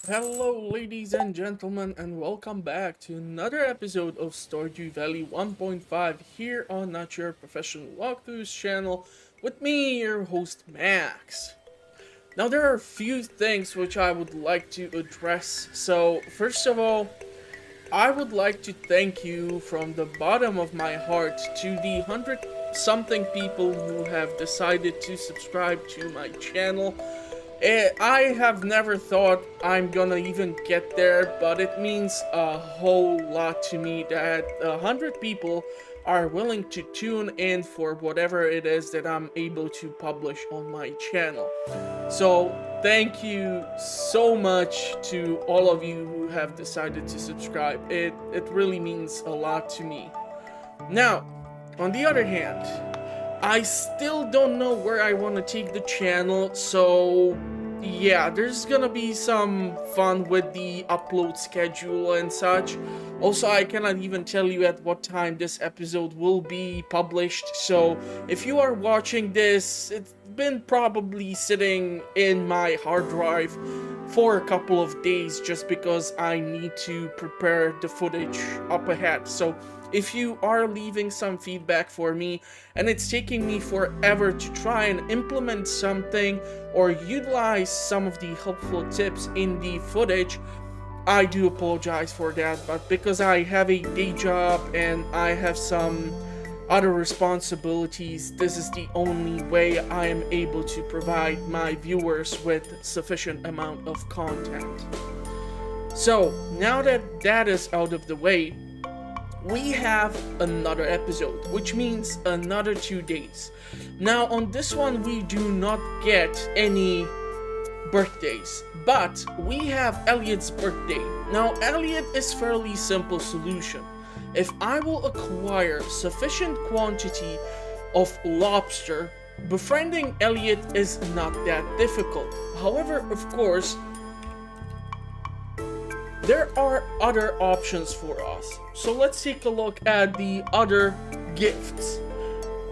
Hello ladies and gentlemen, and welcome back to another episode of Stardew Valley 1.5 here on Not Your Professional Walkthroughs channel with me, your host Max. Now there are a few things which I would like to address. So first of all, I would like to thank you from the bottom of my heart to the 100 something people who have decided to subscribe to my channel. I have never thought I'm gonna even get there, but it means a whole lot to me that 100 people are willing to tune in for whatever it is that I'm able to publish on my channel. So, thank you so much to all of you who have decided to subscribe. It really means a lot to me. Now, on the other hand, I still don't know where I want to take the channel, so yeah, there's gonna be some fun with the upload schedule and such. Also, I cannot even tell you at what time this episode will be published, so if you are watching this, it's been probably sitting in my hard drive for a couple of days just because I need to prepare the footage up ahead. So if you are leaving some feedback for me and it's taking me forever to try and implement something or utilize some of the helpful tips in the footage, I do apologize for that, but because I have a day job and I have some other responsibilities, this is the only way I am able to provide my viewers with sufficient amount of content. So, now that that is out of the way, we have another episode, which means another 2 days. Now, on this one, we do not get any birthdays, but we have Elliot's birthday. Now, Elliot is fairly simple solution. If I will acquire sufficient quantity of lobster, befriending Elliot is not that difficult. However, of course, there are other options for us. So let's take a look at the other gifts.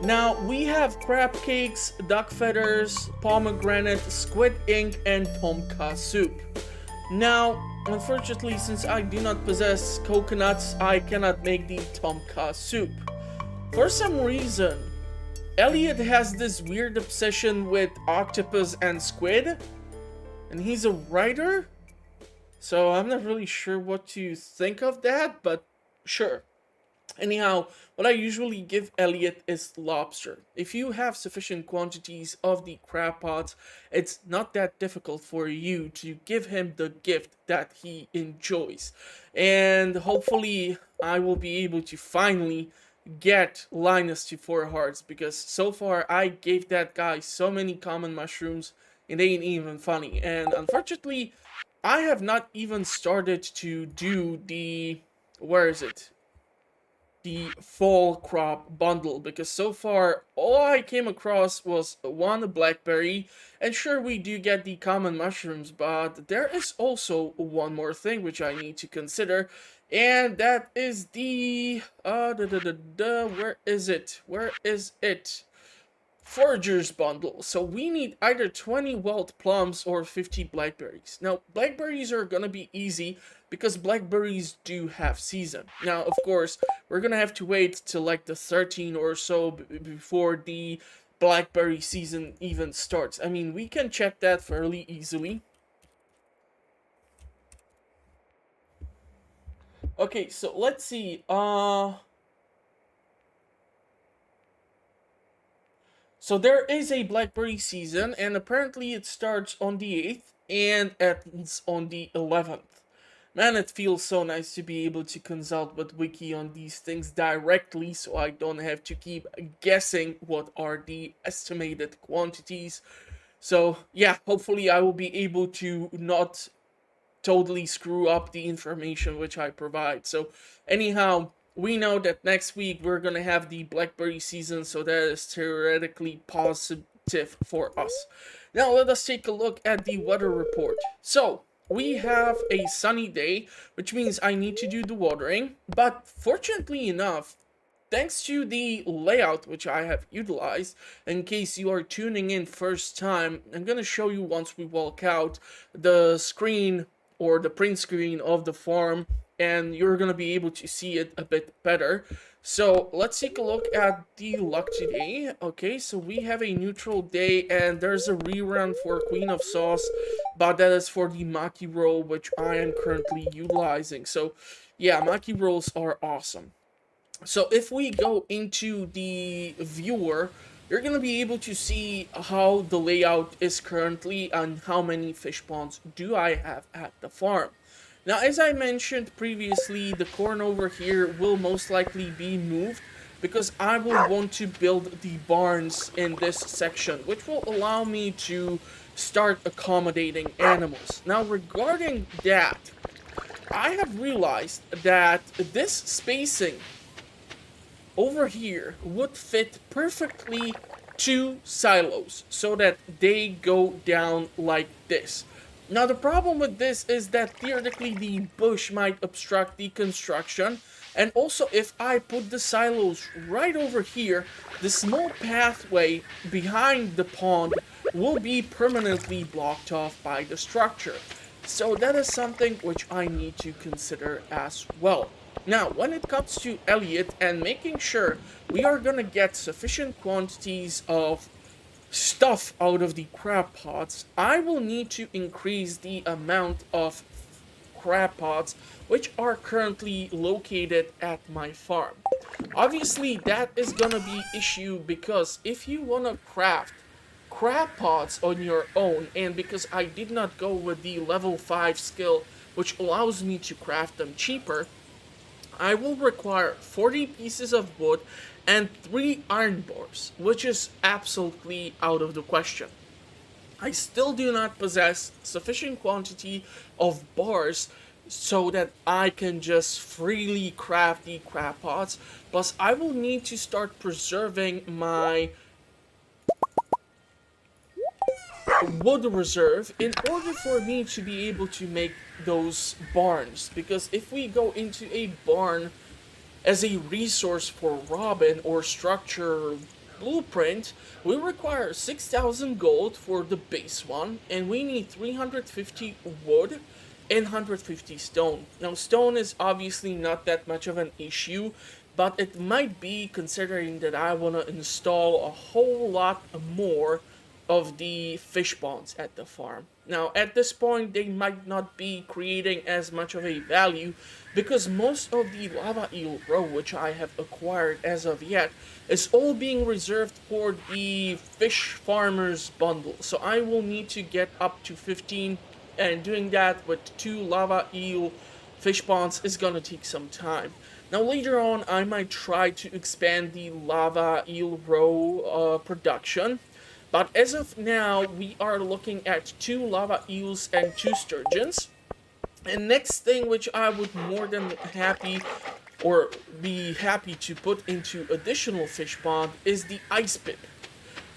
Now, we have crab cakes, duck feathers, pomegranate, squid ink, and tomka soup. Now, unfortunately, since I do not possess coconuts, I cannot make the tomka soup. For some reason, Elliot has this weird obsession with octopus and squid, and he's a writer? So I'm not really sure what to think of that, but sure. Anyhow, what I usually give Elliot is lobster. If you have sufficient quantities of the crab pots, it's not that difficult for you to give him the gift that he enjoys. And hopefully I will be able to finally get Linus to 4 hearts, because so far I gave that guy so many common mushrooms, it ain't even funny. And unfortunately, I have not even started to do the... where is it? The fall crop bundle, because so far all I came across was one Blackberry, and sure, we do get the common mushrooms, but there is also one more thing which I need to consider, and that is the where is it? Foragers bundle. So we need either 20 wild plums or 50 blackberries. Now, blackberries are gonna be easy because blackberries do have season. Now, of course, we're gonna have to wait till like the 13 or so before the blackberry season even starts. I mean, we can check that fairly easily. Okay, so let's see. So there is a blackberry season, and apparently it starts on the 8th and ends on the 11th. Man, it feels so nice to be able to consult with wiki on these things directly, so I don't have to keep guessing what are the estimated quantities. So yeah, hopefully I will be able to not totally screw up the information which I provide. So anyhow, we know that next week we're gonna have the blackberry season, so that is theoretically positive for us. Now let us take a look at the weather report. So we have a sunny day, which means I need to do the watering, but fortunately enough, thanks to the layout which I have utilized, in case you are tuning in first time, I'm gonna show you once we walk out the screen or the print screen of the farm, and you're gonna be able to see it a bit better. So let's take a look at the luck today. Okay, so we have a neutral day, and there's a rerun for Queen of Sauce, but that is for the Maki roll, which I am currently utilizing. So yeah, Maki rolls are awesome. So if we go into the viewer, you're going to be able to see how the layout is currently and how many fish ponds do I have at the farm. Now, as I mentioned previously, the corn over here will most likely be moved because I will want to build the barns in this section, which will allow me to start accommodating animals. Now, regarding that, I have realized that this spacing over here would fit perfectly two silos so that they go down like this. Now the problem with this is that theoretically the bush might obstruct the construction, and also if I put the silos right over here, the small pathway behind the pond will be permanently blocked off by the structure. So that is something which I need to consider as well. Now, when it comes to Elliot and making sure we are gonna get sufficient quantities of stuff out of the crab pots, I will need to increase the amount of crab pots which are currently located at my farm. Obviously, that is gonna be issue because if you wanna craft crab pots on your own, and because I did not go with the level 5 skill which allows me to craft them cheaper, I will require 40 pieces of wood and 3 iron bars, which is absolutely out of the question. I still do not possess sufficient quantity of bars so that I can just freely craft the crab pots, plus I will need to start preserving my wood reserve in order for me to be able to make those barns, because if we go into a barn as a resource for Robin or structure blueprint, we require 6,000 gold for the base one, and we need 350 wood and 150 stone. Now, stone is obviously not that much of an issue, but it might be considering that I want to install a whole lot more of the fish ponds at the farm. Now, at this point, they might not be creating as much of a value because most of the lava eel roe, which I have acquired as of yet, is all being reserved for the fish farmers bundle. So I will need to get up to 15, and doing that with 2 lava eel fish ponds is gonna take some time. Now later on, I might try to expand the lava eel roe production, but as of now, we are looking at 2 lava eels and 2 sturgeons. And next thing which I would more than happy or be happy to put into additional fish pond is the ice pip.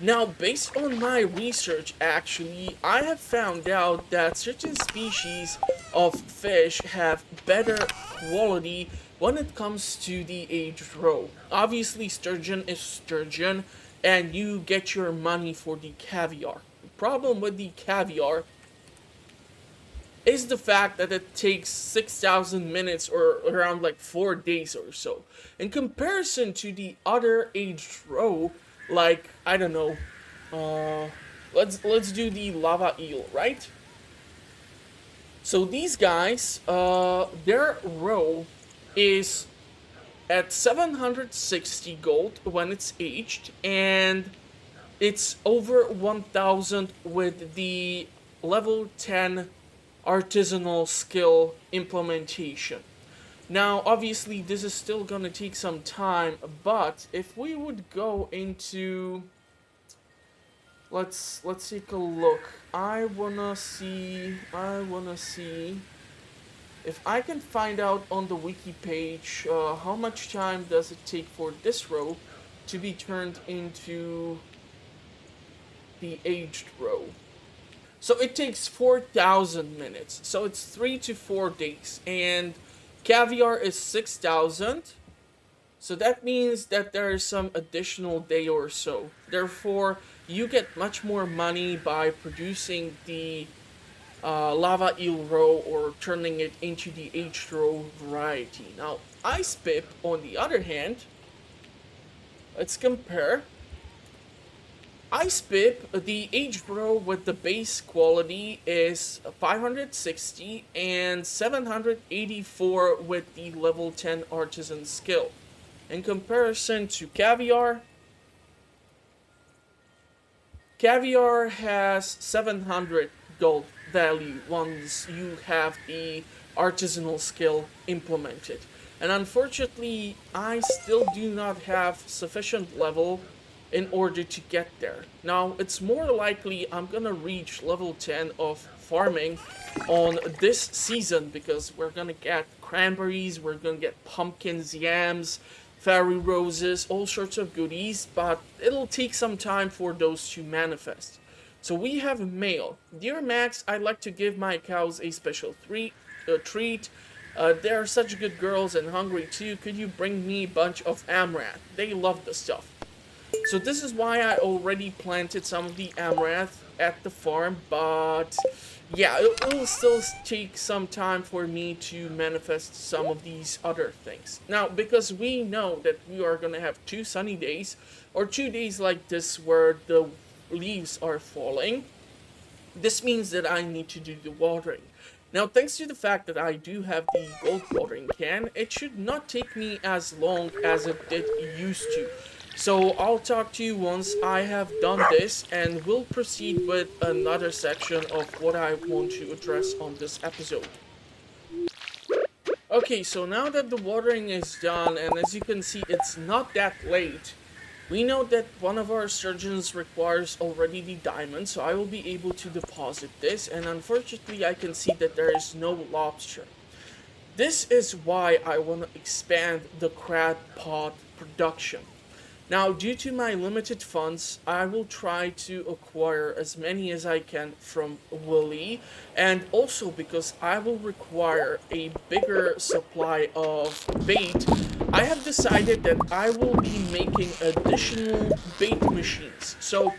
Now, based on my research, actually, I have found out that certain species of fish have better quality when it comes to the aged roe. Obviously, sturgeon is sturgeon, and you get your money for the caviar. The problem with the caviar is the fact that it takes 6,000 minutes or around like 4 days or so. In comparison to the other aged roe, like, I don't know, let's do the lava eel, right? So these guys, their roe is at 760 gold when it's aged, and it's over 1,000 with the level 10 artisanal skill implementation. Now, obviously, this is still gonna take some time, but if we would go into, let's take a look. I wanna see if I can find out on the wiki page how much time does it take for this row to be turned into the aged row. So it takes 4,000 minutes. So it's 3 to 4 days. And caviar is 6,000. So that means that there is some additional day or so. Therefore, you get much more money by producing the lava eel roe or turning it into the aged roe variety. Now, ice pip, on the other hand, let's compare. Ice pip, the aged roe with the base quality is 560 and 784 with the level 10 artisan skill. In comparison to caviar, caviar has 700 gold value once you have the artisanal skill implemented. And unfortunately, I still do not have sufficient level in order to get there. Now, it's more likely I'm gonna reach level 10 of farming on this season because we're gonna get cranberries, we're gonna get pumpkins, yams, fairy roses, all sorts of goodies, but it'll take some time for those to manifest. So we have mail. Dear Max, I'd like to give my cows a special treat. They're such good girls and hungry too. Could you bring me a bunch of amaranth? They love the stuff. So this is why I already planted some of the amaranth at the farm, but yeah, it'll still take some time for me to manifest some of these other things. Now, because we know that we are going to have 2 sunny days, or 2 days like this where the leaves are falling, this means that I need to do the watering. Now, thanks to the fact that I do have the gold watering can, it should not take me as long as it did used to. So I'll talk to you once I have done this, and we'll proceed with another section of what I want to address on this episode. Okay, so now that the watering is done, and as you can see, it's not that late, we know that one of our surgeons requires already the diamond, so I will be able to deposit this, and unfortunately I can see that there is no lobster. This is why I want to expand the crab pot production. Now, due to my limited funds, I will try to acquire as many as I can from Willy, and also because I will require a bigger supply of bait, I have decided that I will be making additional bait machines. So,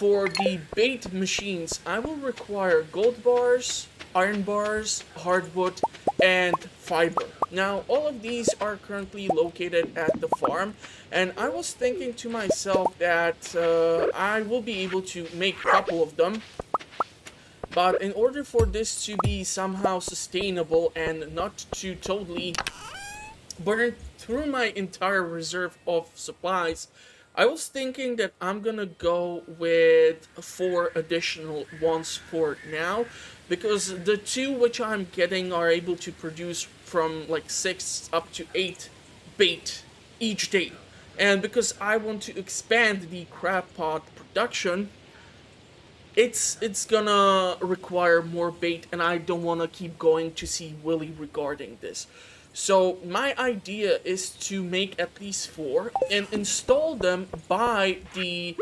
for the bait machines, I will require gold bars, iron bars, hardwood, and fiber. Now, all of these are currently located at the farm, and I was thinking to myself that I will be able to make a couple of them, but in order for this to be somehow sustainable and not to totally burn through my entire reserve of supplies, I was thinking that I'm gonna go with 4 additional ones for now, because the two which I'm getting are able to produce from like 6 up to 8 bait each day. And because I want to expand the crab pot production, it's gonna require more bait, and I don't want to keep going to see Willy regarding this. So my idea is to make at least 4 and install them by the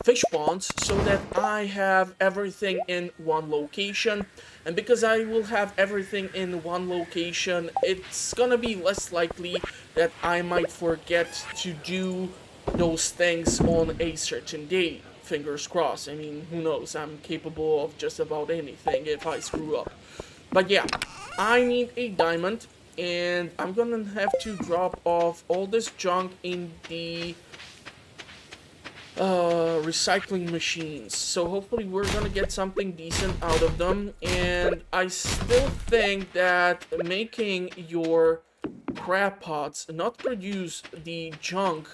fish ponds so that I have everything in one location. And because I will have everything in one location, it's gonna be less likely that I might forget to do those things on a certain day. Fingers crossed. I mean, who knows? I'm capable of just about anything if I screw up. But yeah, I need a diamond, and I'm gonna have to drop off all this junk in the recycling machines. So hopefully we're gonna get something decent out of them. And I still think that making your crab pots not produce the junk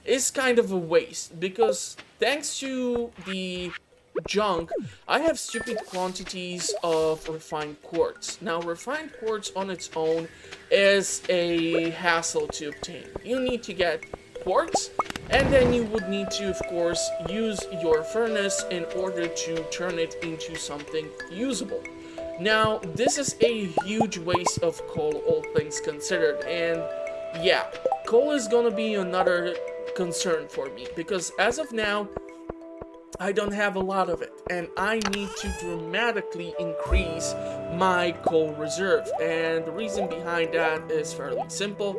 is kind of a waste, because thanks to the junk, I have stupid quantities of refined quartz. Now, refined quartz on its own is a hassle to obtain. You need to get quartz, and then you would need to, of course, use your furnace in order to turn it into something usable. Now, this is a huge waste of coal, all things considered, and yeah, coal is gonna be another concern for me, because as of now, I don't have a lot of it, and I need to dramatically increase my coal reserve. And the reason behind that is fairly simple.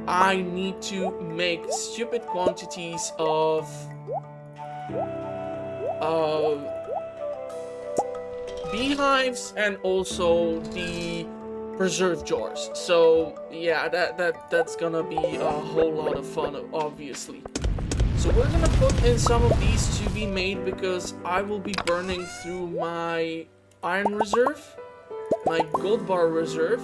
I need to make stupid quantities of beehives and also the preserve jars. So yeah, that's gonna be a whole lot of fun, obviously. So we're gonna put in some of these to be made because I will be burning through my iron reserve, my gold bar reserve.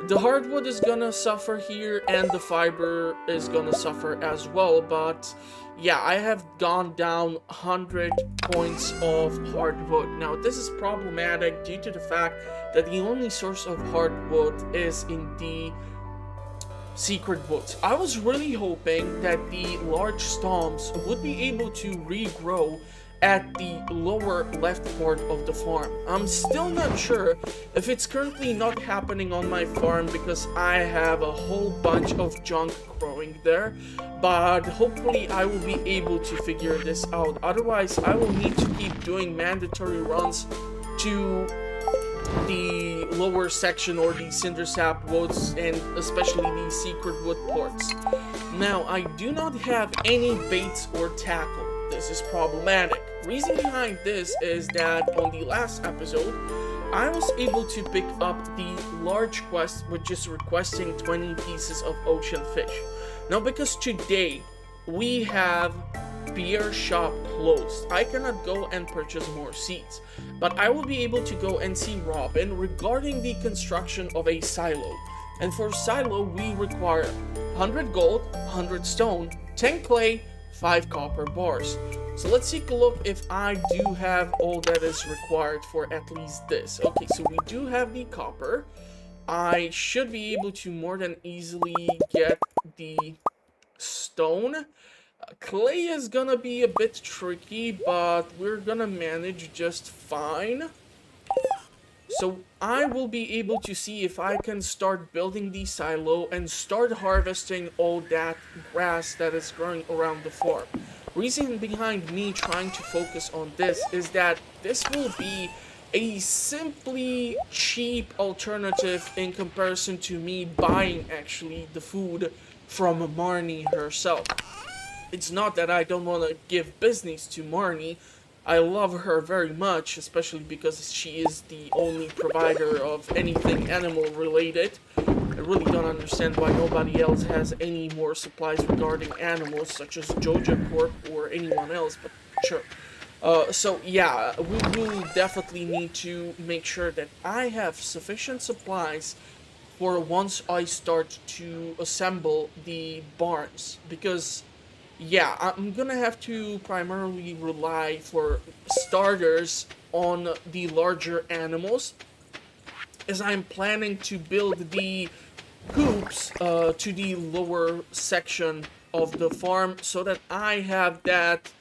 The hardwood is gonna suffer here and the fiber is gonna suffer as well, but yeah, I have gone down 100 points of hardwood. Now this is problematic due to the fact that the only source of hardwood is in the secret woods. I was really hoping that the large stumps would be able to regrow at the lower left part of the farm. I'm still not sure if it's currently not happening on my farm because I have a whole bunch of junk growing there, but hopefully I will be able to figure this out. Otherwise, I will need to keep doing mandatory runs to the lower section or the cinder sap woods and especially the secret wood parts. Now, I do not have any baits or tackle. This is problematic. Reason behind this is that on the last episode, I was able to pick up the large quest, which is requesting 20 pieces of ocean fish. Now, because today we have beer shop closed, I cannot go and purchase more seeds, but I will be able to go and see Robin regarding the construction of a silo. And for silo, we require 100 gold, 100 stone, 10 clay, 5 copper bars. So let's take a look if I do have all that is required for at least this. Okay, so we do have the copper. I should be able to more than easily get the stone. Clay is gonna be a bit tricky, but we're gonna manage just fine. So I will be able to see if I can start building the silo and start harvesting all that grass that is growing around the farm. Reason behind me trying to focus on this is that this will be a simply cheap alternative in comparison to me buying actually the food from Marnie herself. It's not that I don't want to give business to Marnie. I love her very much, especially because she is the only provider of anything animal related. I really don't understand why nobody else has any more supplies regarding animals, such as Joja Corp or anyone else, but sure. So yeah, we will definitely need to make sure that I have sufficient supplies for once I start to assemble the barns, because yeah, I'm gonna have to primarily rely for starters on the larger animals, as I'm planning to build the coops to the lower section of the farm so that I have that.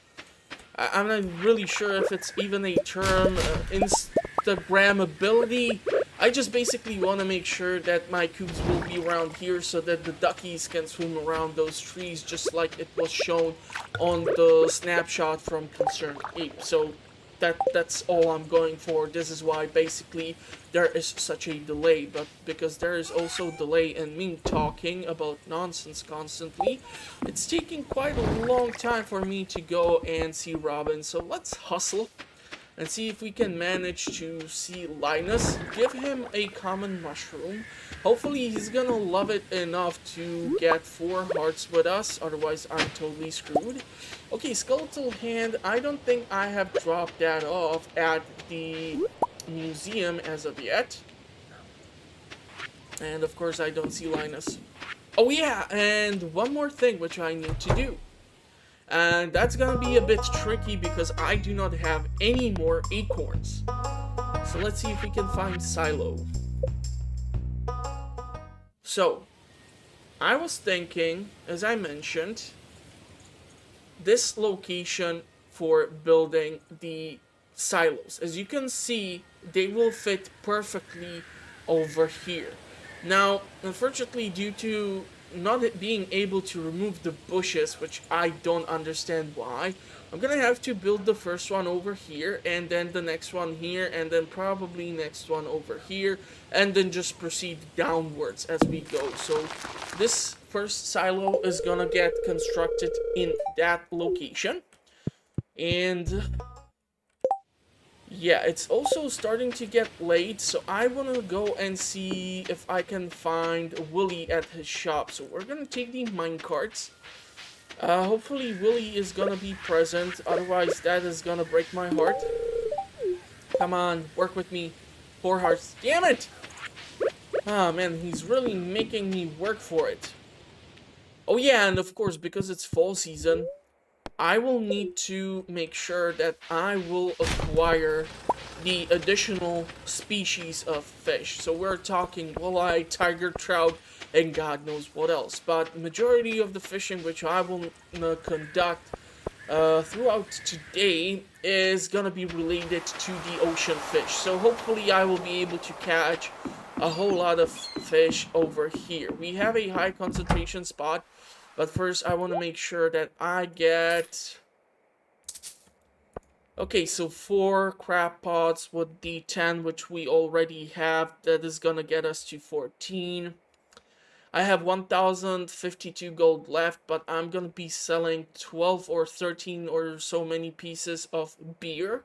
I'm not really sure if it's even a term, Instagrammability. I just basically want to make sure that my cubes will be around here so that the duckies can swim around those trees just like it was shown on the snapshot from Concerned Ape. So that's all I'm going for. This is why basically there is such a delay, but because there is also delay in me talking about nonsense constantly, it's taking quite a long time for me to go and see Robin. So let's hustle and see if we can manage to see Linus, give him a common mushroom. Hopefully he's gonna love it enough to get 4 hearts with us, otherwise I'm totally screwed. Okay, skeletal hand, I don't think I have dropped that off at the museum as of yet. And of course I don't see Linus. Oh yeah, and one more thing which I need to do. And that's gonna be a bit tricky because I do not have any more acorns. So let's see if we can find Silo. So, I was thinking, as I mentioned, this location for building the silos. As you can see, they will fit perfectly over here. Now, unfortunately, due to not being able to remove the bushes, which I don't understand why, I'm gonna have to build the first one over here, and then the next one here, and then probably next one over here, and then just proceed downwards as we go. So this first silo is gonna get constructed in that location, and Yeah, it's also starting to get late, so I want to go and see if I can find Willy at his shop. So we're gonna take the minecarts. Hopefully Willy is gonna be present, otherwise that is gonna break my heart. Come on, work with me. 4 hearts. Damn it! Ah, man, he's really making me work for it. Oh yeah, and of course, because it's fall season, I will need to make sure that I will acquire the additional species of fish. So we're talking walleye, tiger, trout, and God knows what else. But majority of the fishing which I will conduct throughout today is gonna be related to the ocean fish. So hopefully I will be able to catch a whole lot of fish over here. We have a high concentration spot, but first I want to make sure that I get... Okay, so 4 crab pots with the 10 which we already have. That is gonna get us to 14. I have 1052 gold left, but I'm gonna be selling 12 or 13 or so many pieces of beer.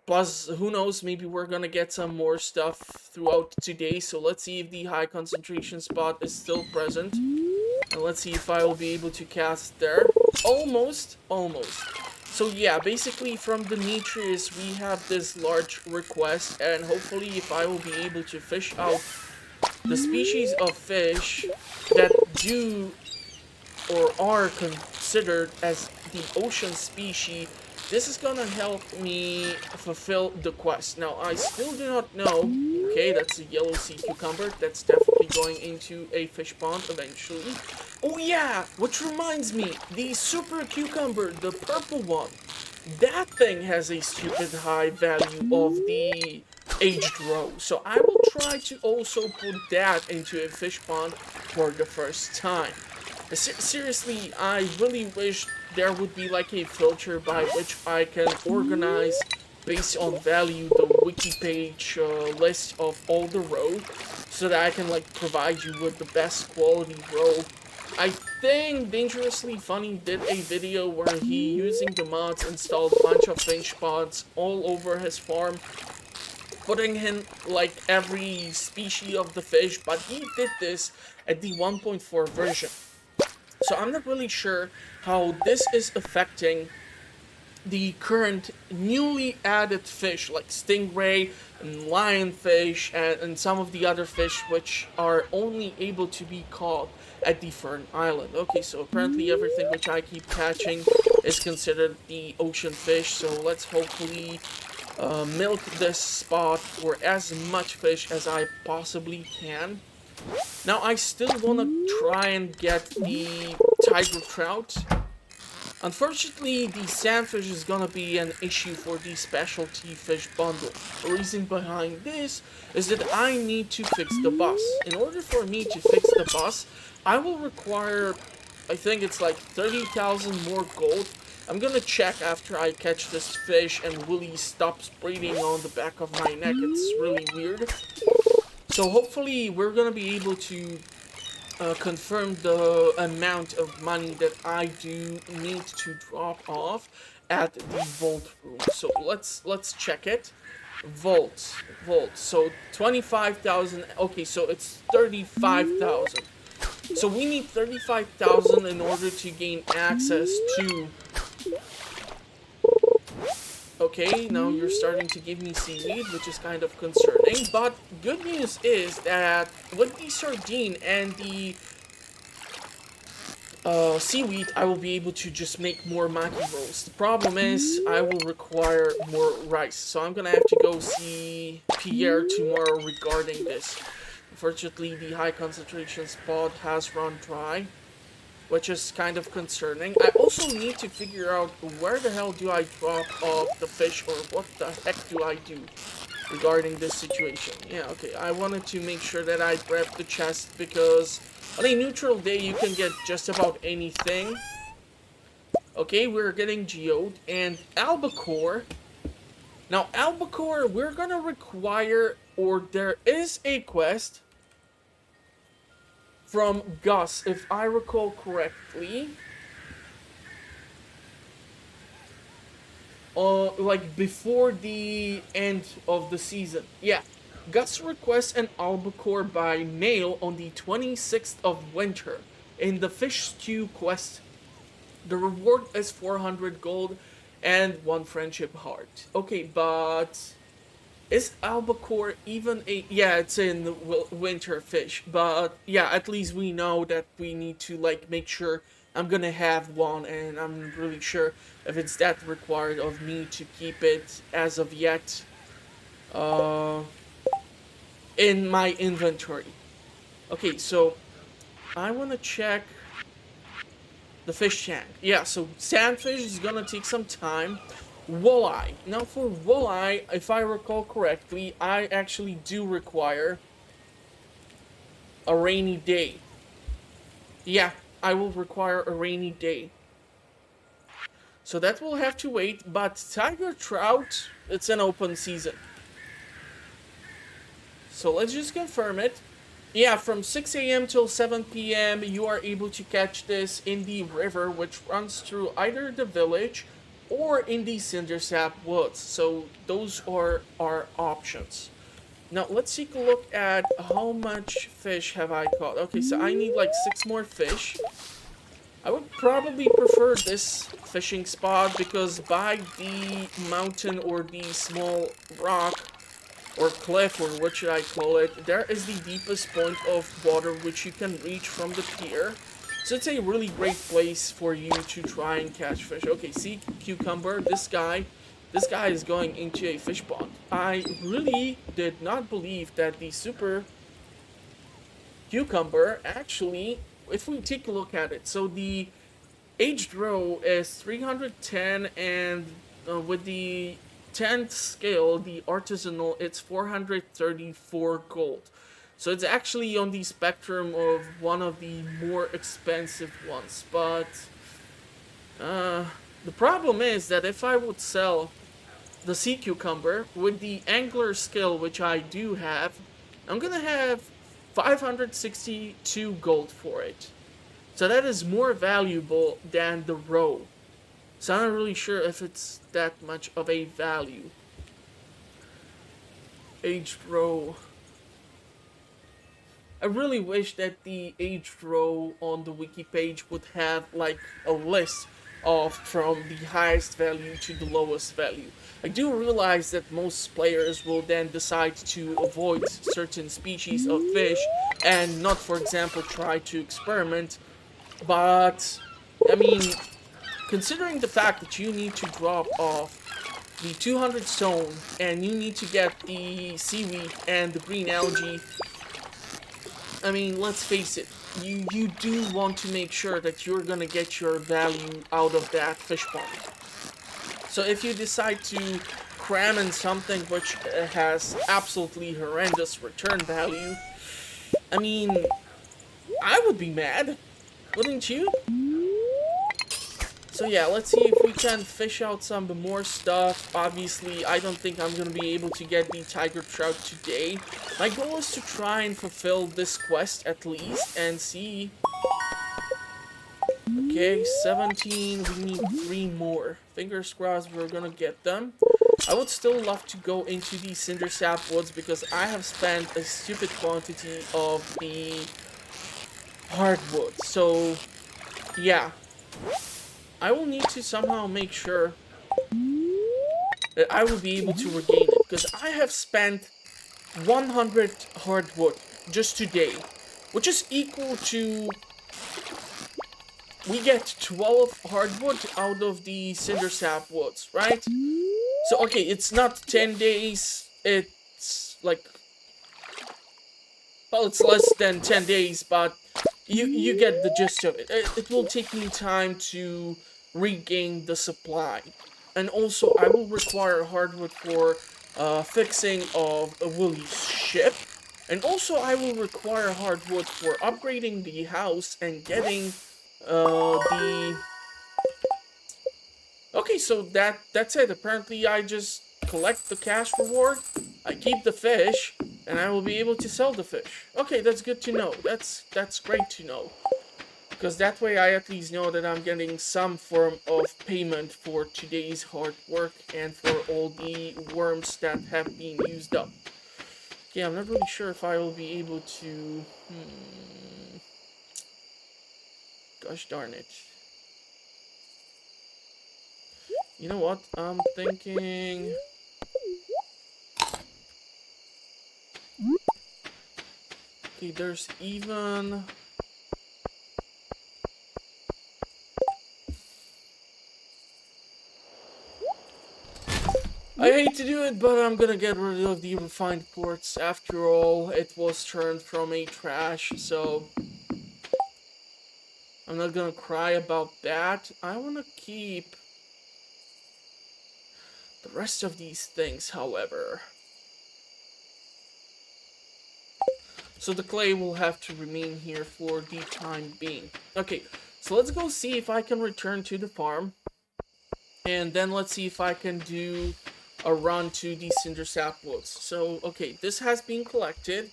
Plus, who knows, maybe we're gonna get some more stuff throughout today. So let's see if the high concentration spot is still present. And let's see if I will be able to cast there. Almost, almost. So yeah, basically from Demetrius we have this large request, and hopefully if I will be able to fish out the species of fish that do or are considered as the ocean species, this is gonna help me fulfill the quest. Now, I still do not know. Okay, that's a yellow sea cucumber. That's definitely going into a fish pond eventually. Oh yeah, which reminds me, the super cucumber, the purple one. That thing has a stupid high value of the aged roe. So I will try to also put that into a fish pond for the first time. Seriously, I really wish there would be like a filter by which I can organize based on value the wiki page list of all the row, so that I can like provide you with the best quality row. I think Dangerously Funny did a video where he, using the mods, installed a bunch of fish ponds all over his farm, putting in like every species of the fish, but he did this at the 1.4 version. So I'm not really sure how this is affecting the current newly added fish like stingray and lionfish and some of the other fish which are only able to be caught at the Fern Island. Okay, so apparently everything which I keep catching is considered the ocean fish, so let's hopefully milk this spot for as much fish as I possibly can. Now I still want to try and get the tiger trout. Unfortunately, the sandfish is gonna be an issue for the specialty fish bundle. The reason behind this is that I need to fix the bus. In order for me to fix the bus, I will require, I think it's like 30,000 more gold. I'm gonna check after I catch this fish and Willy stops breathing on the back of my neck. It's really weird. So hopefully we're gonna be able to confirm the amount of money that I do need to drop off at the vault room. So let's check it. Vault. So 25,000. Okay, so it's 35,000. So we need 35,000 in order to gain access to... Okay, now you're starting to give me seaweed, which is kind of concerning. But good news is that with the sardine and the seaweed, I will be able to just make more maki rolls. The problem is I will require more rice. So I'm gonna have to go see Pierre tomorrow regarding this. Unfortunately, the high concentration spot has run dry, which is kind of concerning. I also need to figure out where the hell do I drop off the fish, or what the heck do I do regarding this situation. Yeah, okay, I wanted to make sure that I grab the chest because on a neutral day you can get just about anything. Okay, we're getting geode and albacore. Now albacore, we're gonna require, or there is a quest from Gus, if I recall correctly. like before the end of the season. Yeah. Gus requests an albacore by mail on the 26th of winter in the fish stew quest. The reward is 400 gold and one friendship heart. Okay, but is albacore even a... Yeah, it's in the winter fish, but yeah, at least we know that we need to like make sure I'm gonna have one, and I'm really sure if it's that required of me to keep it as of yet uh in my inventory. Okay, so I want to check the fish tank. Yeah, so sandfish is gonna take some time. Walleye. Now for walleye, if I recall correctly, I actually do require a rainy day. Yeah, I will require a rainy day. So that will have to wait, but tiger trout, it's an open season. So let's just confirm it. Yeah, from 6 a.m. till 7 p.m., you are able to catch this in the river, which runs through either the village or in the Cindersap woods. So those are our options. Now let's take a look at how much fish have I caught. Okay, so I need like 6 more fish. I would probably prefer this fishing spot because by the mountain or the small rock or cliff, or what should I call it, there is the deepest point of water which you can reach from the pier. So it's a really great place for you to try and catch fish. Okay, see, cucumber, this guy is going into a fish pond. I really did not believe that the super cucumber actually, if we take a look at it, so the aged row is 310, and with the 10th scale, the artisanal, it's 434 gold. So it's actually on the spectrum of one of the more expensive ones. But uh, the problem is that if I would sell the sea cucumber with the angler skill, which I do have, I'm gonna have 562 gold for it. So that is more valuable than the roe. So I'm not really sure if it's that much of a value. Aged roe. I really wish that the aged row on the wiki page would have like a list of from the highest value to the lowest value. I do realize that most players will then decide to avoid certain species of fish and not, for example, try to experiment. But I mean, considering the fact that you need to drop off the 200 stone and you need to get the seaweed and the green algae, I mean, let's face it, you do want to make sure that you're gonna get your value out of that fish pond. So if you decide to cram in something which has absolutely horrendous return value, I mean, I would be mad, wouldn't you? So yeah, let's see if we can fish out some more stuff. Obviously, I don't think I'm gonna be able to get the tiger trout today. My goal is to try and fulfill this quest at least and see. Okay, 17, we need 3 more. Fingers crossed we're gonna get them. I would still love to go into the Cindersap woods because I have spent a stupid quantity of the hardwood. So, yeah. I will need to somehow make sure that I will be able to regain it, because I have spent 100 hardwood just today, which is equal to... We get 12 hardwood out of the Cindersap woods, right? So, okay, it's not 10 days, it's like... Well, it's less than 10 days, but you get the gist of it. It will take me time to regain the supply. And also, I will require hardwood for fixing of Willie's ship. And also, I will require hardwood for upgrading the house and getting the... Okay, so that's it. Apparently, I just collect the cash reward, I keep the fish, and I will be able to sell the fish. Okay, that's good to know. That's great to know. Because that way I at least know that I'm getting some form of payment for today's hard work and for all the worms that have been used up. Okay, I'm not really sure if I will be able to... Gosh darn it. You know what? I'm thinking... Okay, there's even... I hate to do it, but I'm gonna get rid of the refined quartz. After all, it was turned from a trash, so... I'm not gonna cry about that. I wanna keep the rest of these things, however. So the clay will have to remain here for the time being. Okay, so let's go see if I can return to the farm. And then let's see if I can do a run to the Cinder Sap Woods. So, okay, this has been collected.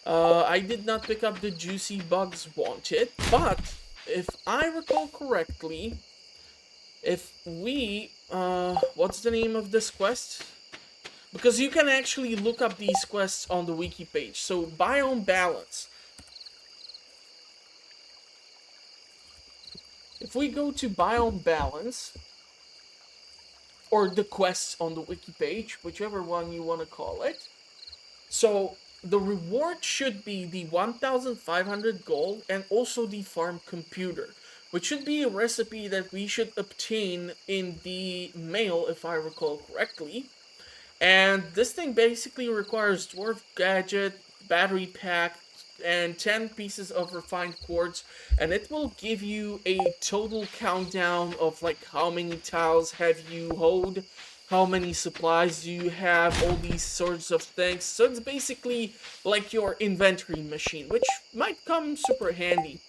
I did not pick up the juicy bugs wanted, but if I recall correctly, if we, what's the name of this quest? Because you can actually look up these quests on the wiki page. So, biome balance. If we go to biome balance, or the quests on the wiki page, whichever one you want to call it. So, the reward should be the 1,500 gold and also the farm computer, which should be a recipe that we should obtain in the mail, if I recall correctly. And this thing basically requires Dwarf gadget, battery pack, and 10 pieces of refined quartz, and it will give you a total countdown of like how many tiles have you hoed, how many supplies do you have, all these sorts of things. So it's basically like your inventory machine, which might come super handy.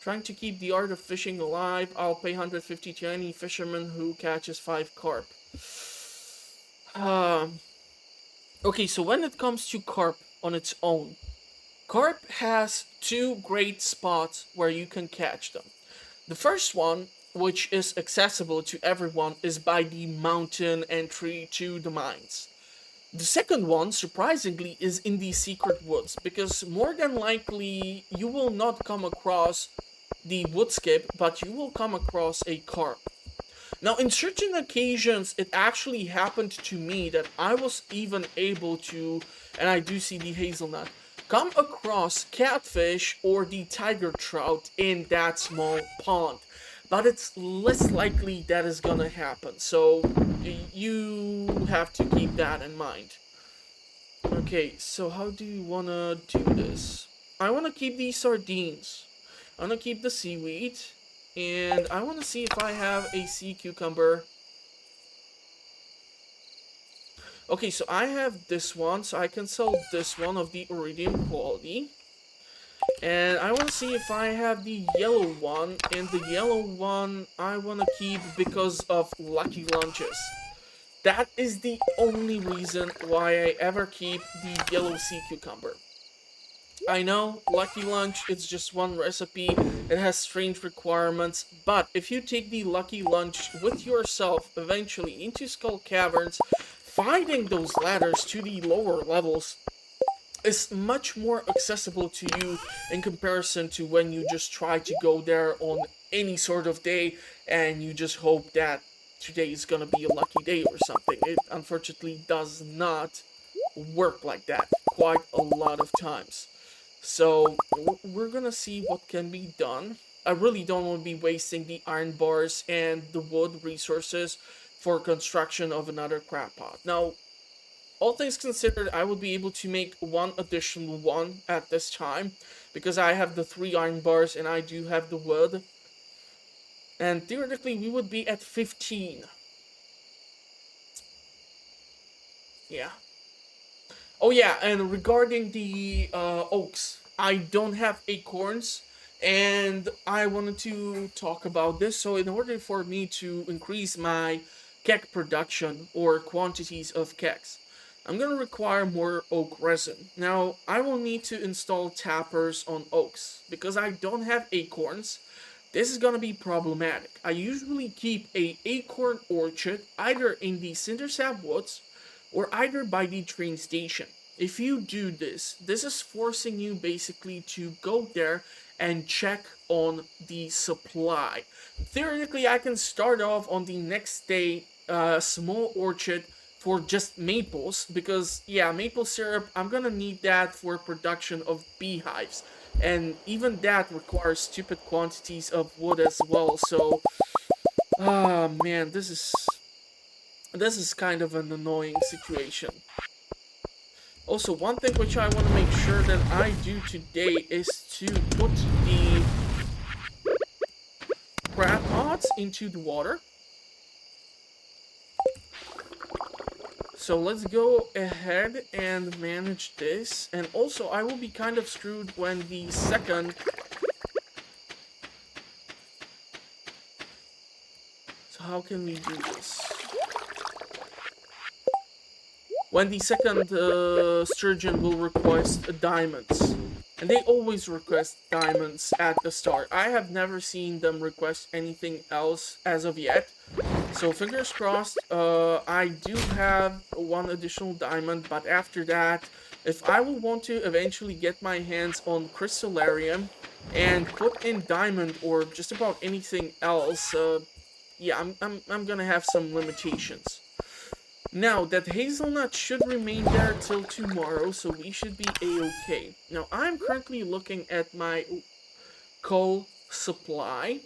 Trying to keep the art of fishing alive, I'll pay 150 to any fisherman who catches 5 carp. Okay, so when it comes to carp on its own, carp has 2 great spots where you can catch them. The first one, which is accessible to everyone, is by the mountain entry to the mines. The second one, surprisingly, is in the secret woods, because more than likely you will not come across the woodskip, but you will come across a carp. Now, in certain occasions, it actually happened to me that I was even able to, and I do see the hazelnut, come across catfish or the tiger trout in that small pond. But it's less likely that is gonna happen, so you have to keep that in mind. Okay, so how do you wanna do this? I wanna keep these sardines. I wanna keep the seaweed. And I want to see if I have a sea cucumber. Okay, so I have this one, so I can sell this one of the iridium quality. And I want to see if I have the yellow one, and the yellow one I want to keep because of lucky lunches. That is the only reason why I ever keep the yellow sea cucumber. I know, Lucky Lunch, it's just one recipe, it has strange requirements, but if you take the Lucky Lunch with yourself eventually into Skull Caverns, finding those ladders to the lower levels is much more accessible to you in comparison to when you just try to go there on any sort of day and you just hope that today is gonna be a lucky day or something. It unfortunately does not work like that quite a lot of times. So, we're gonna see what can be done. I really don't want to be wasting the iron bars and the wood resources for construction of another crab pot. Now, all things considered, I will be able to make one additional one at this time, because I have the 3 iron bars and I do have the wood. And theoretically, we would be at 15. Yeah. Oh yeah, and regarding the oaks, I don't have acorns, and I wanted to talk about this. So in order for me to increase my keg production or quantities of kegs, I'm gonna require more oak resin. Now I will need to install tappers on oaks because I don't have acorns. this is gonna be problematic. I usually keep a acorn orchard either in the Cinder Sap Woods or either by the train station. If you do this, this is forcing you basically to go there and check on the supply. Theoretically, I can start off on the next day a small orchard for just maples because, yeah, maple syrup, I'm gonna need that for production of beehives. And even that requires stupid quantities of wood as well. So, ah man, this is kind of an annoying situation. Also, one thing which I want to make sure that I do today is to put the crab pots into the water. So let's go ahead and manage this. And also, I will be kind of screwed when the second... So how can we do this? When the second sturgeon will request diamonds. And they always request diamonds at the start. I have never seen them request anything else as of yet. So fingers crossed, I do have one additional diamond, but after that, if I will want to eventually get my hands on crystallarium and put in diamond or just about anything else, yeah, I'm gonna have some limitations. Now, that hazelnut should remain there till tomorrow, so we should be a-okay. Now, I'm currently looking at my coal supply.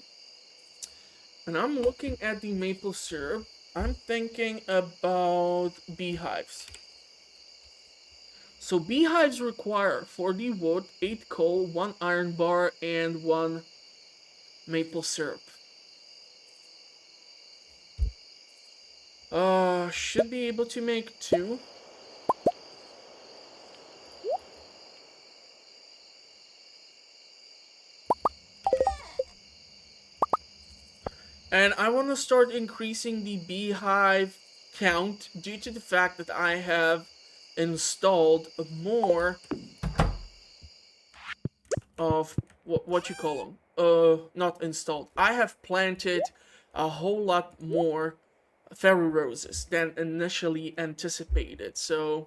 And I'm looking at the maple syrup. I'm thinking about beehives. So beehives require 40 wood, 8 coal, 1 iron bar, and 1 maple syrup. Should be able to make 2. And I want to start increasing the beehive count due to the fact that I have installed more of what you call them. Not installed. I have planted a whole lot more fairy roses than initially anticipated. So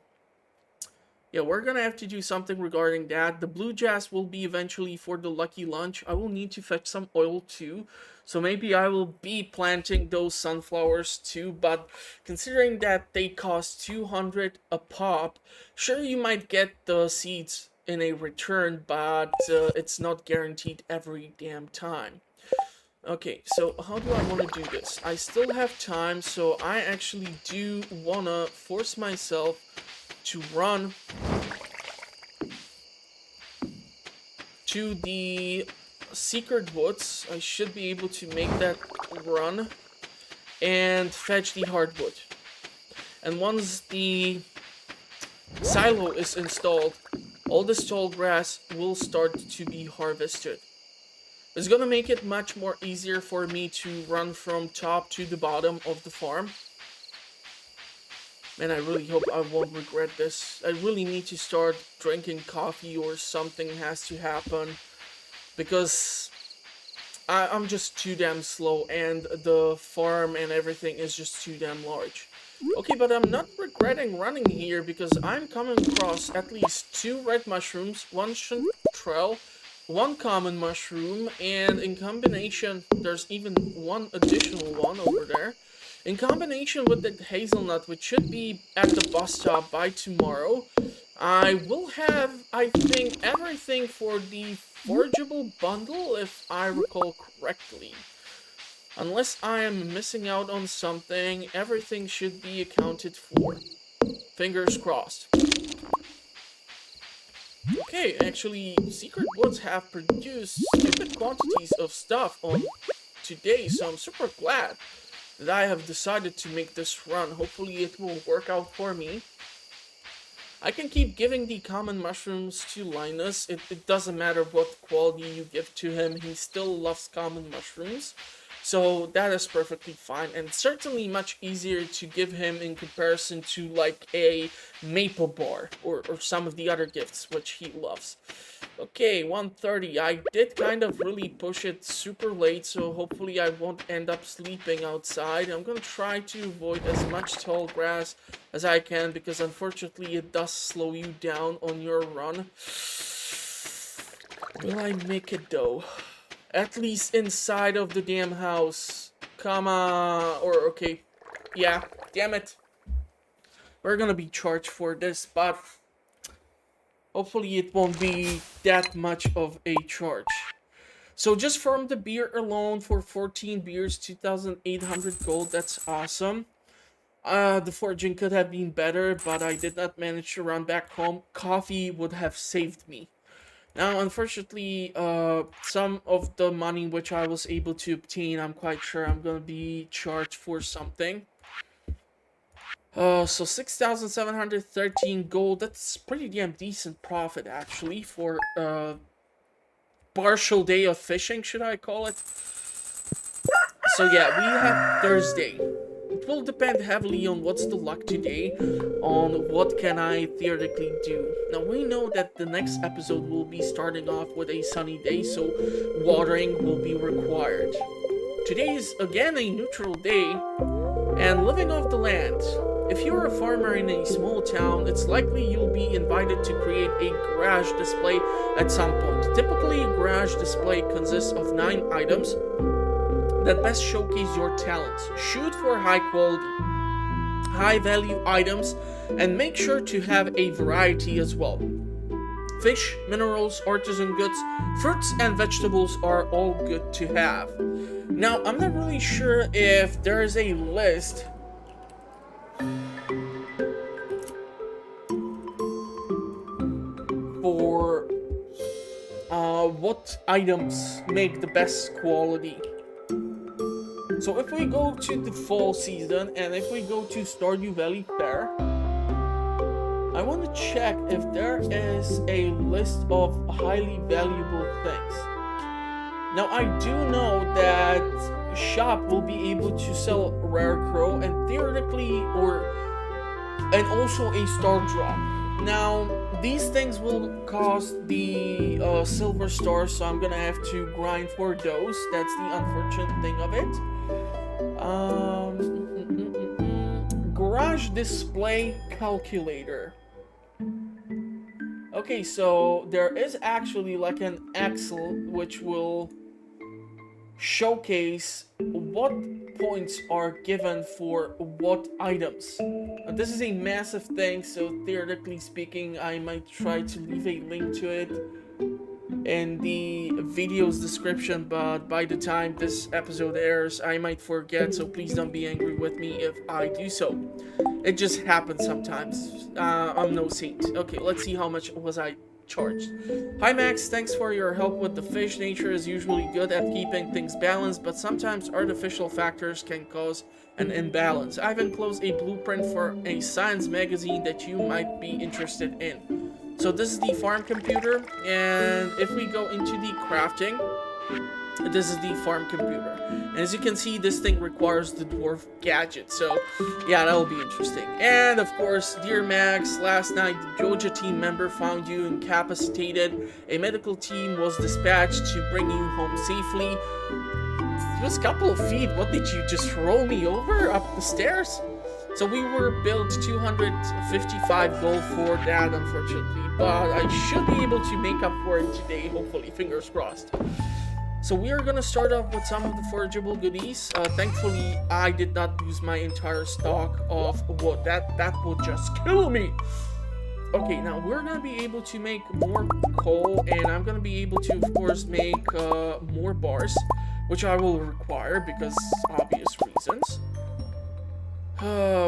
yeah, we're gonna have to do something regarding that. The blue jazz will be eventually for the lucky lunch. I will need to fetch some oil too. So maybe I will be planting those sunflowers too, but considering that they cost 200 a pop, sure you might get the seeds in a return, but it's not guaranteed every damn time. Okay, so how do I want to do this? I still have time, so I actually do want to force myself to run to the secret woods. I should be able to make that run and fetch the hardwood. And once the silo is installed, all this tall grass will start to be harvested. It's gonna make it much more easier for me to run from top to the bottom of the farm. Man, I really hope I won't regret this. I really need to start drinking coffee or something has to happen. Because I'm just too damn slow and the farm and everything is just too damn large. Okay, but I'm not regretting running here because I'm coming across at least 2 red mushrooms, 1 chanterelle, 1 common mushroom, and in combination, there's even 1 additional one over there. In combination with the hazelnut, which should be at the bus stop by tomorrow, I will have, I think, everything for the forageable bundle, if I recall correctly. Unless I am missing out on something, everything should be accounted for. Fingers crossed. Okay, actually, Secret Woods have produced stupid quantities of stuff on today, so I'm super glad that I have decided to make this run. Hopefully it will work out for me. I can keep giving the common mushrooms to Linus. It doesn't matter what quality you give to him, he still loves common mushrooms. So that is perfectly fine and certainly much easier to give him in comparison to like a maple bar or some of the other gifts which he loves. Okay, 1:30. I did kind of really push it super late, so hopefully I won't end up sleeping outside. I'm gonna try to avoid as much tall grass as I can because unfortunately it does slow you down on your run. Will I make it though? At least inside of the damn house. Come on. Or, okay. Yeah, damn it. We're gonna be charged for this, but hopefully it won't be that much of a charge. So just from the beer alone, for 14 beers, 2,800 gold. That's awesome. The foraging could have been better, but I did not manage to run back home. Coffee would have saved me. Now, unfortunately, some of the money which I was able to obtain, I'm quite sure I'm gonna be charged for something. So 6,713 gold. That's pretty damn decent profit, actually, for partial day of fishing, should I call it? So yeah, we have Thursday. It will depend heavily on what's the luck today, on what can I theoretically do. Now we know that the next episode will be starting off with a sunny day, so watering will be required. Today is again a neutral day, and living off the land. If you're a farmer in a small town, it's likely you'll be invited to create a garage display at some point. Typically, a garage display consists of 9 items that best showcase your talents. Shoot for high quality, high value items, and make sure to have a variety as well. Fish, minerals, artisan goods, fruits, and vegetables are all good to have. Now, I'm not really sure if there is a list for what items make the best quality. So if we go to the fall season and if we go to Stardew Valley Fair, I want to check if there is a list of highly valuable things. Now I do know that Chap will be able to sell rare crow and theoretically and also a star drop. Now these things will cost the silver stars, so I'm gonna have to grind for those. That's the unfortunate thing of it. Garage display calculator. Okay, so there is actually like an Excel which will showcase what points are given for what items. This is a massive thing, so theoretically speaking, I might try to leave a link to it in the video's description, but by the time this episode airs, I might forget, so please don't be angry with me if I do so. It just happens sometimes. I'm no saint. Okay, let's see how much was I charged. Hi Max, thanks for your help with the fish. Nature is usually good at keeping things balanced, but sometimes artificial factors can cause an imbalance. I've enclosed a blueprint for a science magazine that you might be interested in. So this is the farm computer, and if we go into the crafting, this is the farm computer. And as you can see, this thing requires the dwarf gadget, so yeah, that'll be interesting. And of course, dear Max, last night the Joja team member found you incapacitated. A medical team was dispatched to bring you home safely. It was a couple of feet. What, did you just roll me over up the stairs? So we were billed 255 gold for that, unfortunately, but I should be able to make up for it today, hopefully, fingers crossed. So we are gonna start off with some of the forageable goodies. Thankfully, I did not lose my entire stock of wood. That would just kill me. Okay, now we're gonna be able to make more coal, and I'm gonna be able to, of course, make more bars, which I will require because obvious reasons.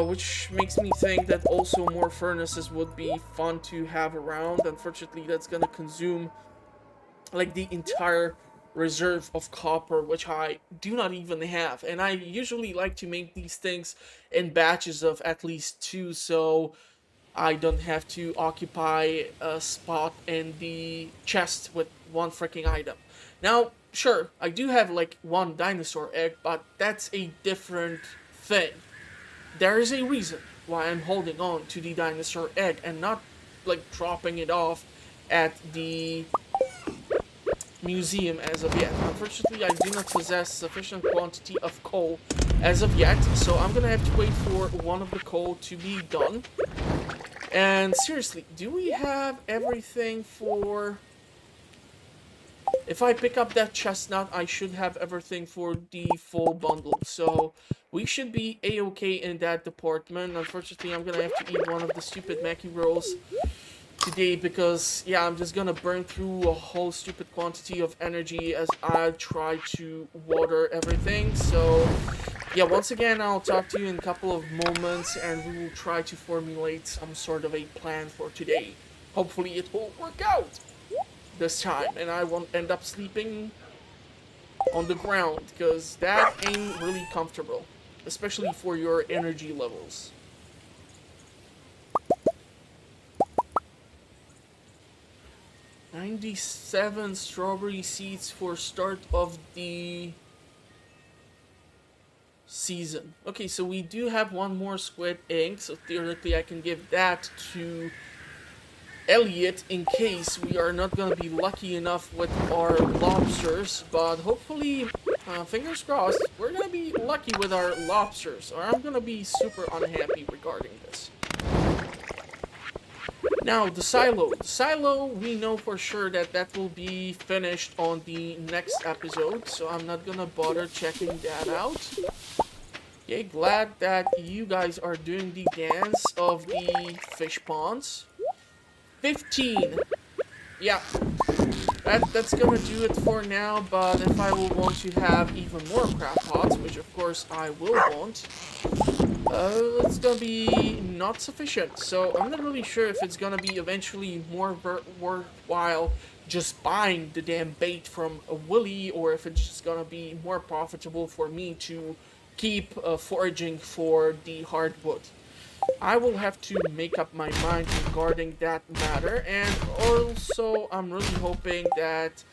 Which makes me think that also more furnaces would be fun to have around. Unfortunately, that's gonna consume like the entire reserve of copper, which I do not even have. And I usually like to make these things in batches of at least 2, so I don't have to occupy a spot in the chest with one freaking item. Now, sure, I do have like one dinosaur egg, but that's a different thing. There is a reason why I'm holding on to the dinosaur egg and not like dropping it off at the museum as of yet. Unfortunately, I do not possess sufficient quantity of coal as of yet, so I'm gonna have to wait for one of the coal to be done. And seriously, do we have everything for... If I pick up that chestnut, I should have everything for the full bundle. So we should be a-okay in that department. Unfortunately, I'm gonna have to eat one of the stupid Mackie rolls today because, yeah, I'm just gonna burn through a whole stupid quantity of energy as I try to water everything. So, yeah, once again, I'll talk to you in a couple of moments and we will try to formulate some sort of a plan for today. Hopefully it will work out this time and I won't end up sleeping on the ground because that ain't really comfortable, especially for your energy levels. $97 strawberry seeds for start of the season. Okay, so we do have one more squid ink, so theoretically I can give that to Elliot in case we are not gonna be lucky enough with our lobsters, but hopefully, fingers crossed, we're gonna be lucky with our lobsters, or I'm gonna be super unhappy regarding this. Now, the silo. The silo, we know for sure that that will be finished on the next episode, so I'm not gonna bother checking that out. Okay, glad that you guys are doing the dance of the fish ponds. 15. Yeah, that's gonna do it for now, but if I will want to have even more crab pots, which of course I will want, it's gonna be not sufficient. So I'm not really sure if it's gonna be eventually more worthwhile just buying the damn bait from a Willy, or if it's just gonna be more profitable for me to keep foraging for the hardwood. I will have to make up my mind regarding that matter, and also I'm really hoping that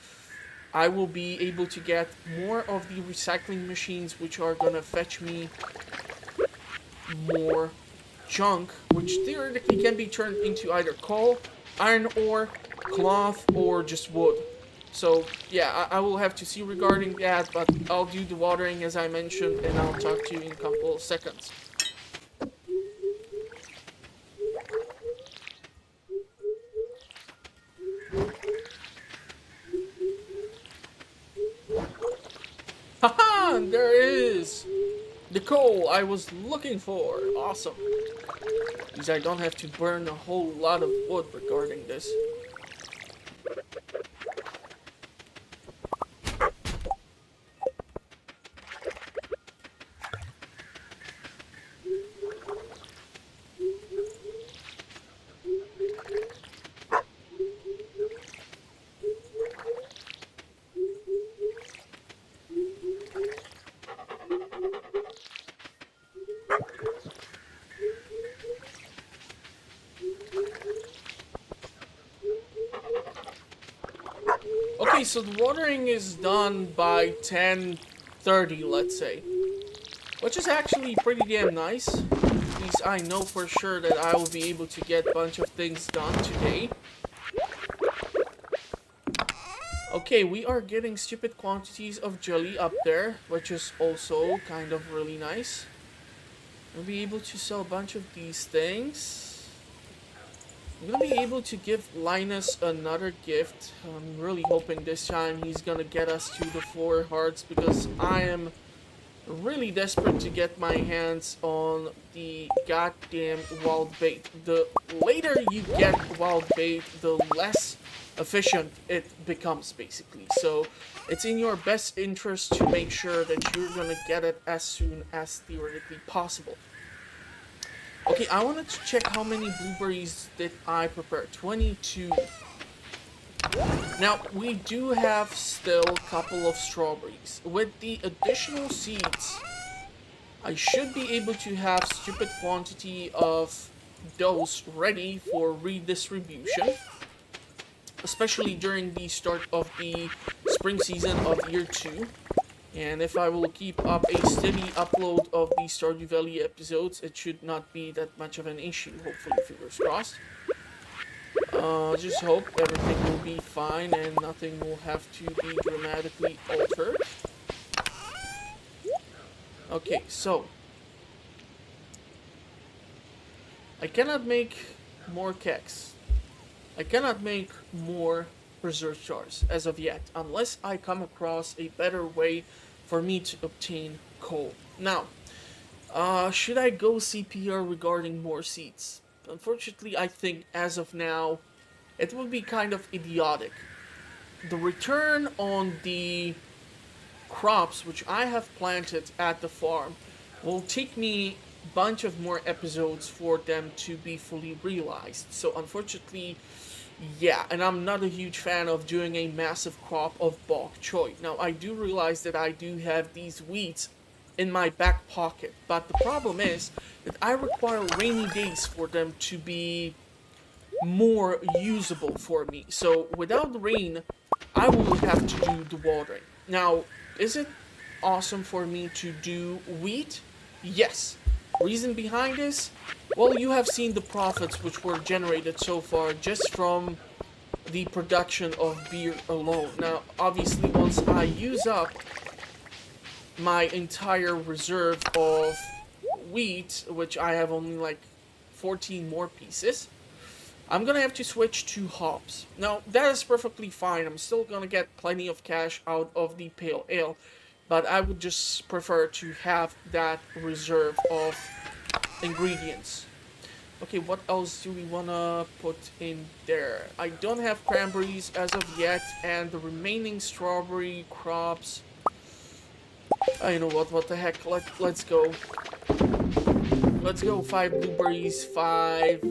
I will be able to get more of the recycling machines which are gonna fetch me more junk, which theoretically can be turned into either coal, iron ore, cloth, or just wood. So yeah, I will have to see regarding that, but I'll do the watering as I mentioned, and I'll talk to you in a couple of seconds. Haha! There it is! The coal I was looking for! Awesome. Because I don't have to burn a whole lot of wood regarding this. Okay, so the watering is done by 10:30, let's say. Which is actually pretty damn nice. Because I know for sure that I will be able to get a bunch of things done today. Okay, we are getting stupid quantities of jelly up there, which is also kind of really nice. We'll be able to sell a bunch of these things. I'm gonna be able to give Linus another gift. I'm really hoping this time he's gonna get us to the 4 hearts because I am really desperate to get my hands on the goddamn wild bait. The later you get wild bait, the less efficient it becomes basically. So it's in your best interest to make sure that you're gonna get it as soon as theoretically possible. Okay, I wanted to check how many blueberries did I prepare. 22. Now, we do have still a couple of strawberries. With the additional seeds, I should be able to have stupid quantity of those ready for redistribution. especially during the start of the spring season of year 2. And if I will keep up a steady upload of the Stardew Valley episodes, it should not be that much of an issue, hopefully, fingers crossed. Just hope everything will be fine and nothing will have to be dramatically altered. Okay, so I cannot make more kegs. I cannot make more reserve jars as of yet, unless I come across a better way for me to obtain coal. Now, should I go CPR regarding more seeds? Unfortunately, I think as of now, it would be kind of idiotic. The return on the crops which I have planted at the farm will take me a bunch of more episodes for them to be fully realized. So unfortunately, yeah, and I'm not a huge fan of doing a massive crop of bok choy. Now I do realize that I do have these weeds in my back pocket, but the problem is that I require rainy days for them to be more usable for me. So without the rain, I will have to do the watering. Now, is it awesome for me to do wheat? Yes. Reason behind this? Well, you have seen the profits which were generated so far just from the production of beer alone. Now, obviously, once I use up my entire reserve of wheat, which I have only like 14 more pieces, I'm gonna have to switch to hops. Now, that is perfectly fine. I'm still gonna get plenty of cash out of the pale ale, but I would just prefer to have that reserve of ingredients. Okay, what else do we wanna put in there? I don't have cranberries as of yet, and the remaining strawberry crops, you know what the heck, let's go. Let's go 5 blueberries, 5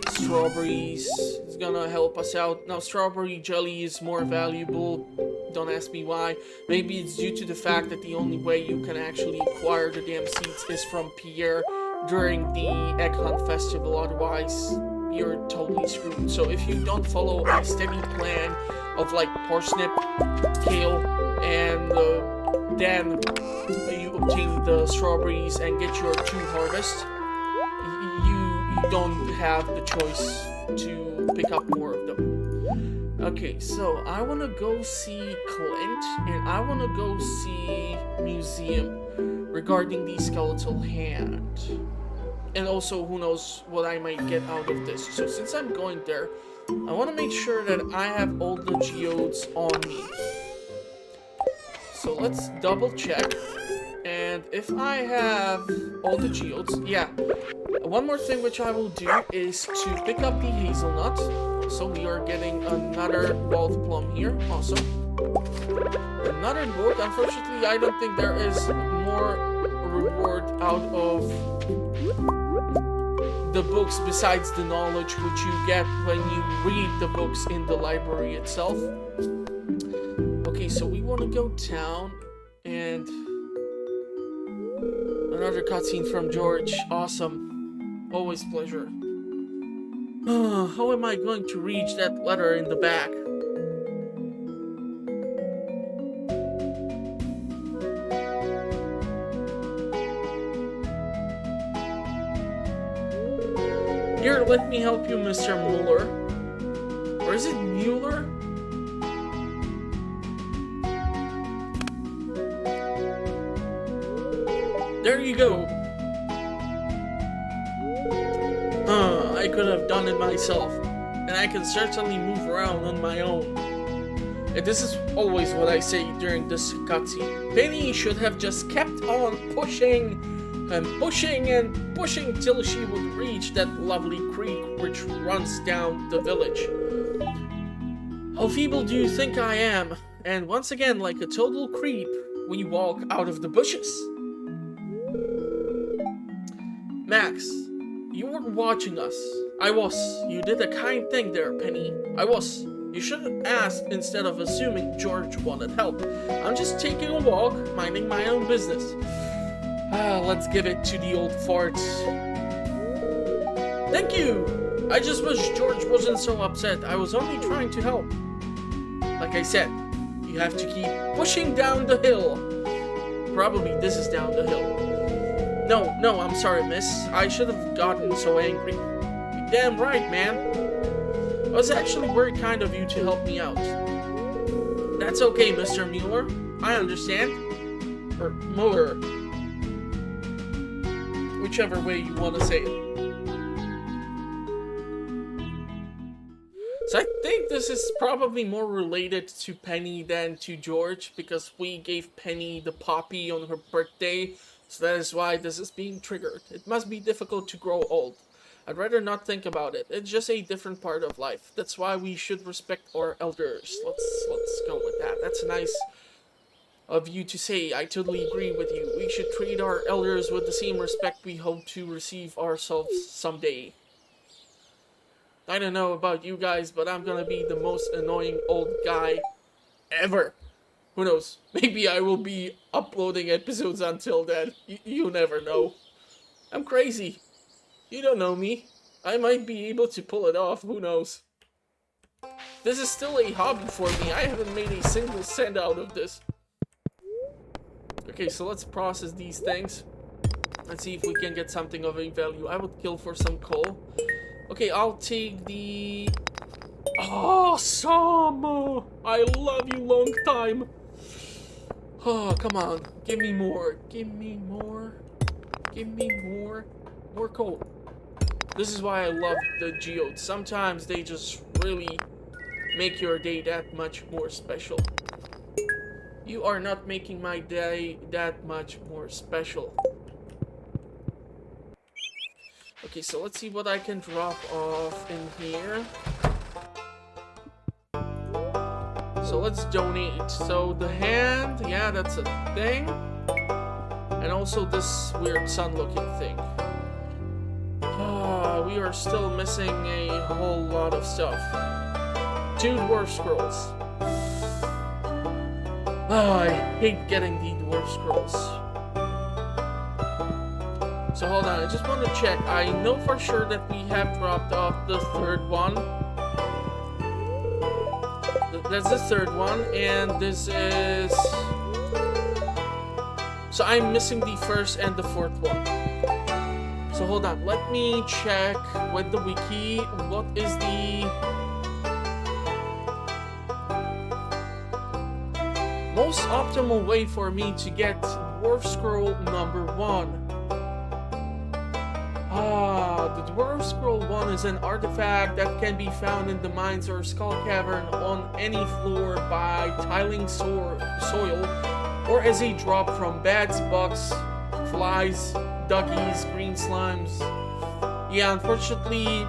strawberries. It's gonna help us out. Now, strawberry jelly is more valuable. Don't ask me why. Maybe it's due to the fact that the only way you can actually acquire the damn seeds is from Pierre during the Egg Hunt Festival. Otherwise, you're totally screwed. So if you don't follow a steady plan of like parsnip, kale, and then you obtain the strawberries and get your 2 harvests, you don't have the choice to pick up more of them. Okay, so I want to go see Clint, and I want to go see Museum regarding the skeletal hand. And also, who knows what I might get out of this. So since I'm going there, I want to make sure that I have all the geodes on me. So let's double check. And if I have all the geodes, yeah. One more thing which I will do is to pick up the hazelnut. So we are getting another wild plum here. Awesome. Another book. Unfortunately, I don't think there is more reward out of the books besides the knowledge which you get when you read the books in the library itself. Okay, so we want to go down, and another cutscene from George. Awesome. Always pleasure. How am I going to reach that letter in the back? Here, let me help you, Mr. Mueller. Or is it Mueller? There you go. I could have done it myself. And I can certainly move around on my own. And this is always what I say during this cutscene. Penny should have just kept on pushing and pushing and pushing till she would reach that lovely creek which runs down the village. How feeble do you think I am? And once again, like a total creep, we walk out of the bushes. Max, you weren't watching us. I was. You did a kind thing there, Penny. I was. You should have asked instead of assuming George wanted help. I'm just taking a walk, minding my own business. Let's give it to the old farts. Thank you! I just wish George wasn't so upset. I was only trying to help. Like I said, you have to keep pushing down the hill. Probably this is down the hill. No, I'm sorry, miss. I should have gotten so angry. You're damn right, man. It was actually very kind of you to help me out. That's okay, Mr. Mueller. I understand. Or Mueller. Whichever way you want to say it. So I think this is probably more related to Penny than to George, because we gave Penny the poppy on her birthday, so that is why this is being triggered. It must be difficult to grow old. I'd rather not think about it. It's just a different part of life. That's why we should respect our elders. Let's go with that. That's nice of you to say. I totally agree with you. We should treat our elders with the same respect we hope to receive ourselves someday. I don't know about you guys, but I'm gonna be the most annoying old guy ever. Who knows? Maybe I will be uploading episodes until then. You never know. I'm crazy. You don't know me. I might be able to pull it off. Who knows? This is still a hobby for me. I haven't made a single cent out of this. Okay, so let's process these things. Let's see if we can get something of a value. I would kill for some coal. Okay, I'll take the... Awesome! I love you long time. Oh, come on. Give me more. Give me more. Give me more. More coal. This is why I love the geodes. Sometimes they just really make your day that much more special. You are not making my day that much more special. Okay, so let's see what I can drop off in here. So let's donate. So the hand, yeah, that's a thing. And also this weird sun-looking thing. We are still missing a whole lot of stuff. 2 dwarf scrolls. I hate getting the dwarf scrolls. So hold on, I just want to check. I know for sure that we have dropped off the 3rd one. That's the 3rd one, and this is... So I'm missing the 1st and the 4th one. So hold on, let me check with the wiki. What is the most optimal way for me to get Dwarf Scroll number 1? The Dwarf Scroll 1 is an artifact that can be found in the mines or skull cavern on any floor by tiling soil, or as a drop from bats, bugs, flies, duggies, green slimes. Yeah, unfortunately,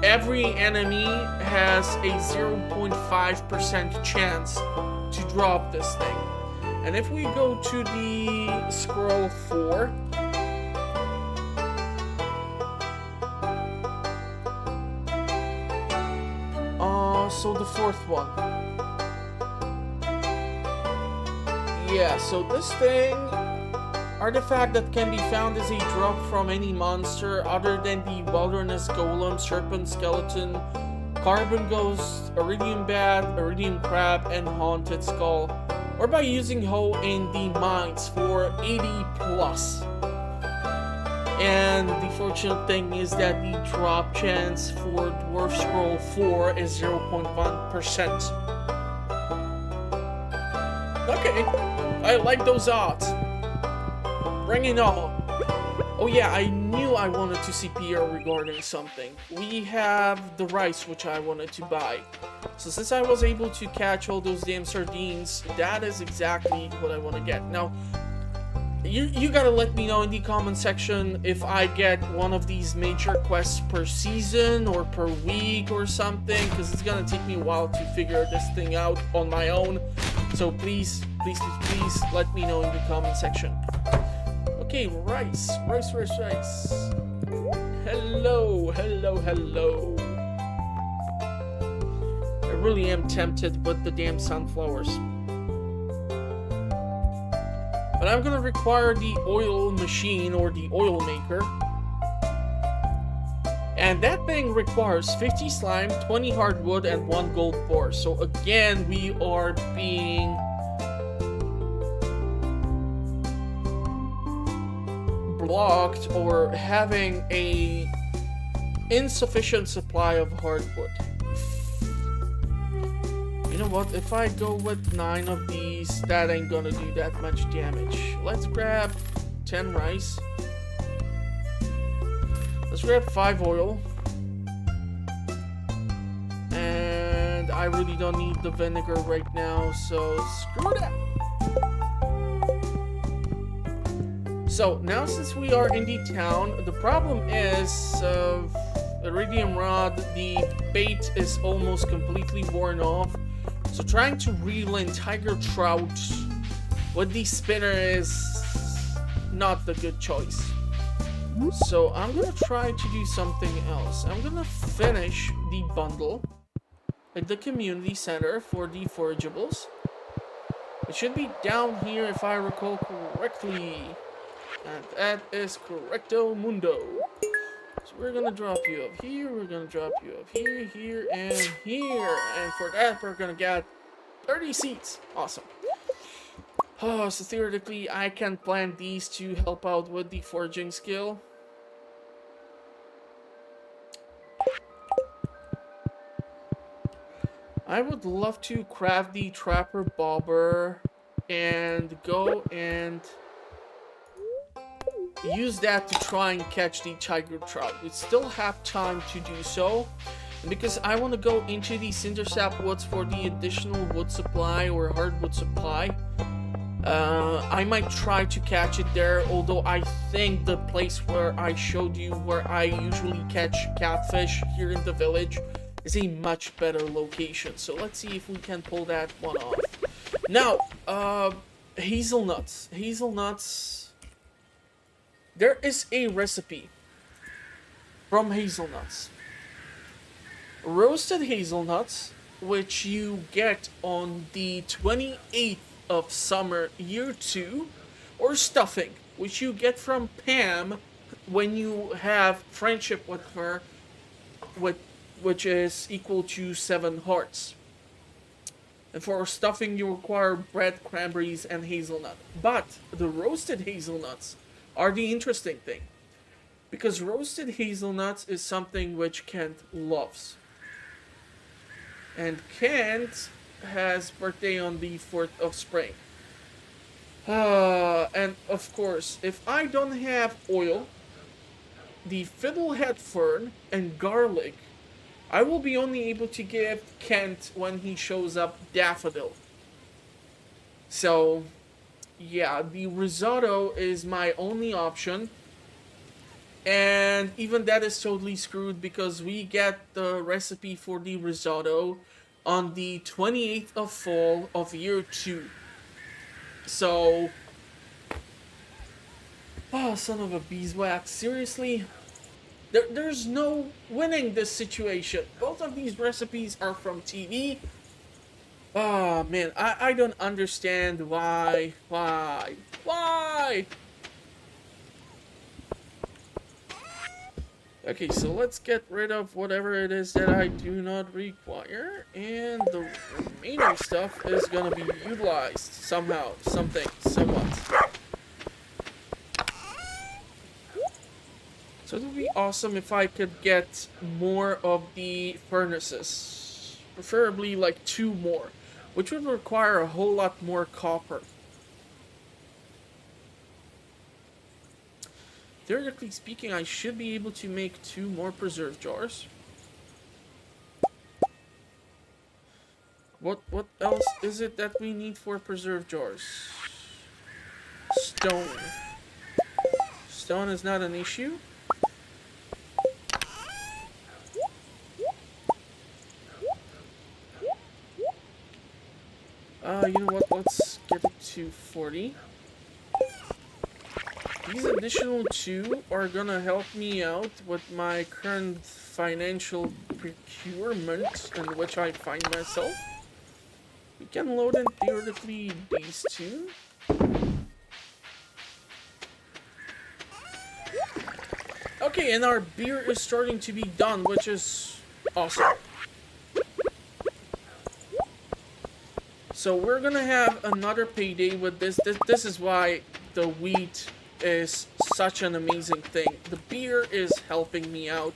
every enemy has a 0.5% chance to drop this thing. And if we go to the scroll 4, so the 4th one. Yeah, so this thing, artifact that can be found is a drop from any monster other than the wilderness golem, serpent skeleton, carbon ghost, iridium bat, iridium crab, and haunted skull, or by using hoe in the mines for 80 plus. And the fortunate thing is that the drop chance for Dwarf Scroll 4 is 0.1%. Okay, I like those odds. Bring it on. Oh yeah, I knew I wanted to see Pierre regarding something. We have the rice, which I wanted to buy. So since I was able to catch all those damn sardines, that is exactly what I want to get. Now, you gotta let me know in the comment section if I get one of these major quests per season or per week or something, because it's gonna take me a while to figure this thing out on my own. So please let me know in the comment section. Okay, rice. Hello. I really am tempted with the damn sunflowers. But I'm gonna require the oil machine or the oil maker. And that thing requires 50 slime, 20 hardwood, and 1 gold ore. So again, we are being blocked or having a insufficient supply of hardwood. You know what? If I go with 9 of these, that ain't gonna do that much damage. Let's grab 10 rice. Let's grab 5 oil. And I really don't need the vinegar right now, so screw that. So now since we are in the town, the problem is iridium rod, the bait is almost completely worn off. So trying to reel in tiger trout with the spinner is not the good choice. So I'm gonna try to do something else. I'm gonna finish the bundle at the community center for the forageables. It should be down here if I recall correctly. And that is correcto mundo. So we're gonna drop you up here, we're gonna drop you up here, here, and here. And for that, we're gonna get 30 seeds. Awesome. Oh, so theoretically, I can plant these to help out with the foraging skill. I would love to craft the trapper bobber and go and use that to try and catch the tiger trout. We still have time to do so. And because I want to go into the cinder sap woods for the additional wood supply or hardwood supply, I might try to catch it there, although I think the place where I showed you where I usually catch catfish here in the village is a much better location. So let's see if we can pull that one off. Now, hazelnuts. Hazelnuts. There is a recipe from hazelnuts. Roasted hazelnuts, which you get on the 28th of summer, year 2, or stuffing, which you get from Pam when you have friendship with her, which is equal to 7 hearts. And for stuffing, you require bread, cranberries, and hazelnut. But the roasted hazelnuts are the interesting thing, because roasted hazelnuts is something which Kent loves. And Kent has birthday on the 4th of spring. And of course, if I don't have oil, the fiddlehead fern, and garlic, I will be only able to give Kent when he shows up daffodil. So, yeah, the risotto is my only option. And even that is totally screwed because we get the recipe for the risotto on the 28th of fall of year 2. So, oh, son of a beeswax, seriously? There's no winning this situation. Both of these recipes are from TV. Oh, man, I don't understand why. Okay, so let's get rid of whatever it is that I do not require, and the remaining stuff is gonna be utilized somehow, something, somewhat. So it would be awesome if I could get more of the furnaces, preferably like 2 more, which would require a whole lot more copper. Theoretically speaking, I should be able to make 2 more preserve jars. What else is it that we need for preserve jars? Stone. Stone is not an issue. You know what? Let's get it to 40. These additional 2 are gonna help me out with my current financial procurement in which I find myself. We can load in theoretically these 2. Okay, and our beer is starting to be done, which is awesome. So we're gonna have another payday with this. This is why the wheat is such an amazing thing. The beer is helping me out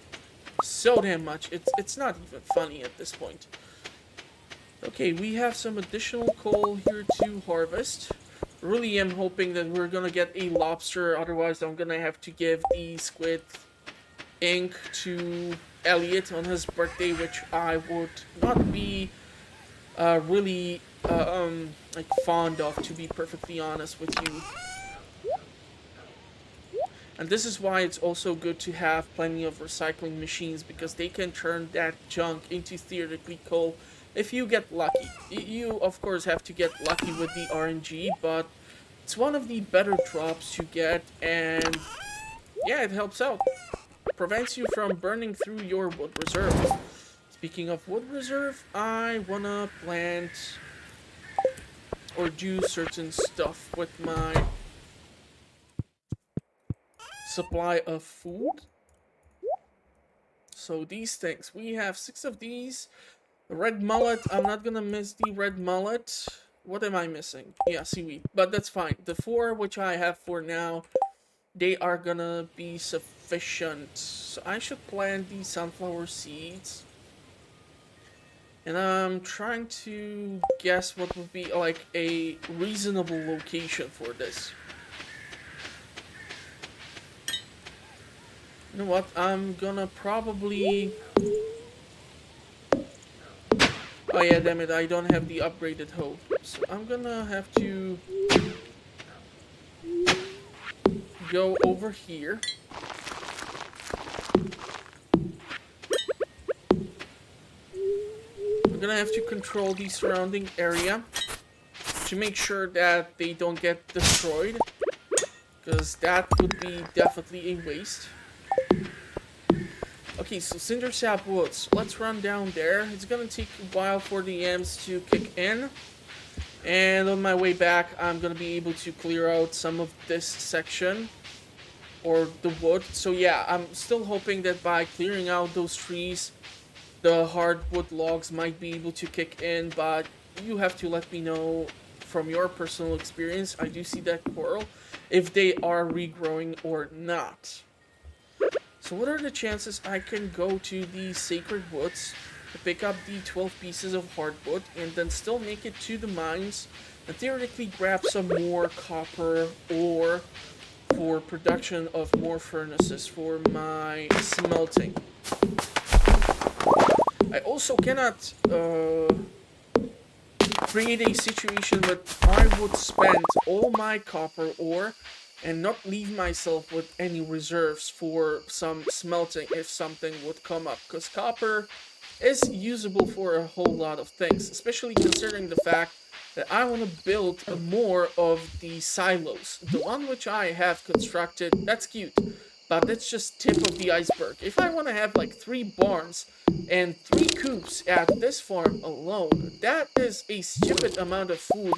so damn much. It's not even funny at this point. Okay, we have some additional coal here to harvest. Really am hoping that we're gonna get a lobster, otherwise I'm gonna have to give the squid ink to Elliot on his birthday, which I would not be really like fond of, to be perfectly honest with you. And this is why it's also good to have plenty of recycling machines, because they can turn that junk into theoretically coal if you get lucky. You of course have to get lucky with the RNG, but it's one of the better drops to get, and yeah, it helps out. Prevents you from burning through your wood reserve. Speaking of wood reserve, I wanna plant or do certain stuff with my supply of food. So these things, we have 6 of these. The red mullet, I'm not gonna miss the red mullet. What am I missing? Yeah, seaweed, but that's fine. The 4 which I have for now, they are gonna be sufficient. So I should plant the sunflower seeds. And I'm trying to guess what would be like a reasonable location for this. You know what? I'm gonna probably... Oh yeah, damn it, I don't have the upgraded hoe. So I'm gonna have to go over here. I'm gonna have to control the surrounding area to make sure that they don't get destroyed, because that would be definitely a waste. Okay, so Cinder Sap Woods. Let's run down there. It's gonna take a while for the yams to kick in. And on my way back, I'm gonna be able to clear out some of this section, or the wood. So yeah, I'm still hoping that by clearing out those trees, the hardwood logs might be able to kick in, but you have to let me know from your personal experience. I do see that coral, if they are regrowing or not. So what are the chances I can go to the Sacred Woods to pick up the 12 pieces of hardwood and then still make it to the mines and theoretically grab some more copper ore for production of more furnaces for my smelting? I also cannot create a situation where I would spend all my copper ore and not leave myself with any reserves for some smelting if something would come up, because copper is usable for a whole lot of things, especially considering the fact that I want to build more of the silos. The one which I have constructed, that's cute, but that's just tip of the iceberg. If I want to have like 3 barns and 3 coops at this farm alone, that is a stupid amount of food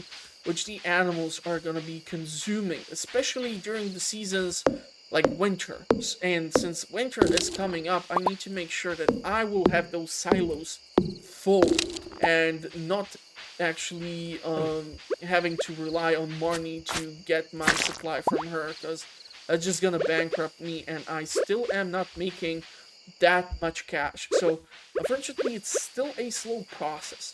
which the animals are going to be consuming, especially during the seasons like winter. And since winter is coming up, I need to make sure that I will have those silos full and not actually having to rely on Marnie to get my supply from her, because that's just gonna bankrupt me, and I still am not making that much cash. So unfortunately, it's still a slow process.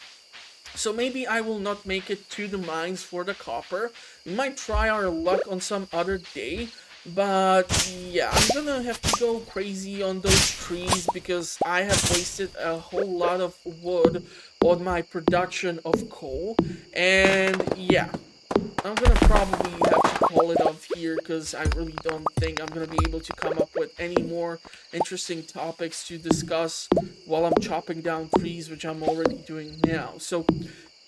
So maybe I will not make it to the mines for the copper. We might try our luck on some other day. But yeah, I'm gonna have to go crazy on those trees because I have wasted a whole lot of wood on my production of coal. And yeah, I'm gonna probably have to call it off here because I really don't think I'm gonna be able to come up with any more interesting topics to discuss while I'm chopping down trees, which I'm already doing now. So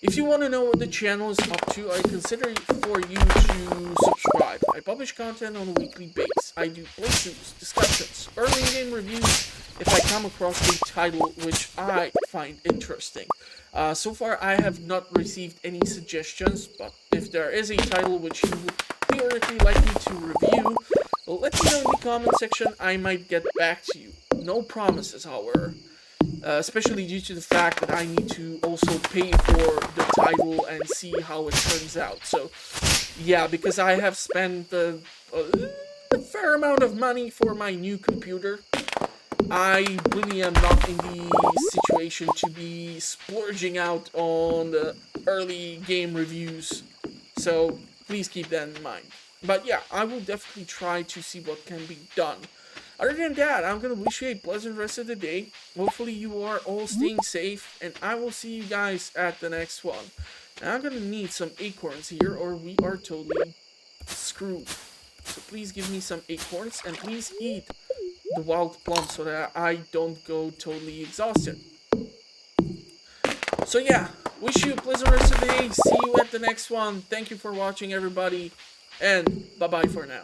if you want to know what the channel is up to, I consider it for you to subscribe. I publish content on a weekly basis. I do playthroughs, discussions, early game reviews if I come across a title which I find interesting. So far, I have not received any suggestions, but if there is a title which you would theoretically like me to review, Well, let me know in the comment section. I might get back to you. No promises, however. Especially due to the fact that I need to also pay for the title and see how it turns out. So, yeah, because I have spent a fair amount of money for my new computer, I really am not in the situation to be splurging out on the early game reviews. So please keep that in mind. But yeah, I will definitely try to see what can be done. Other than that, I'm gonna wish you a pleasant rest of the day. Hopefully you are all staying safe, and I will see you guys at the next one. And I'm gonna need some acorns here, or we are totally screwed. So please give me some acorns, and please eat the wild plum so that I don't go totally exhausted. So yeah, wish you a pleasant rest of the day. See you at the next one. Thank you for watching, everybody, and bye bye for now.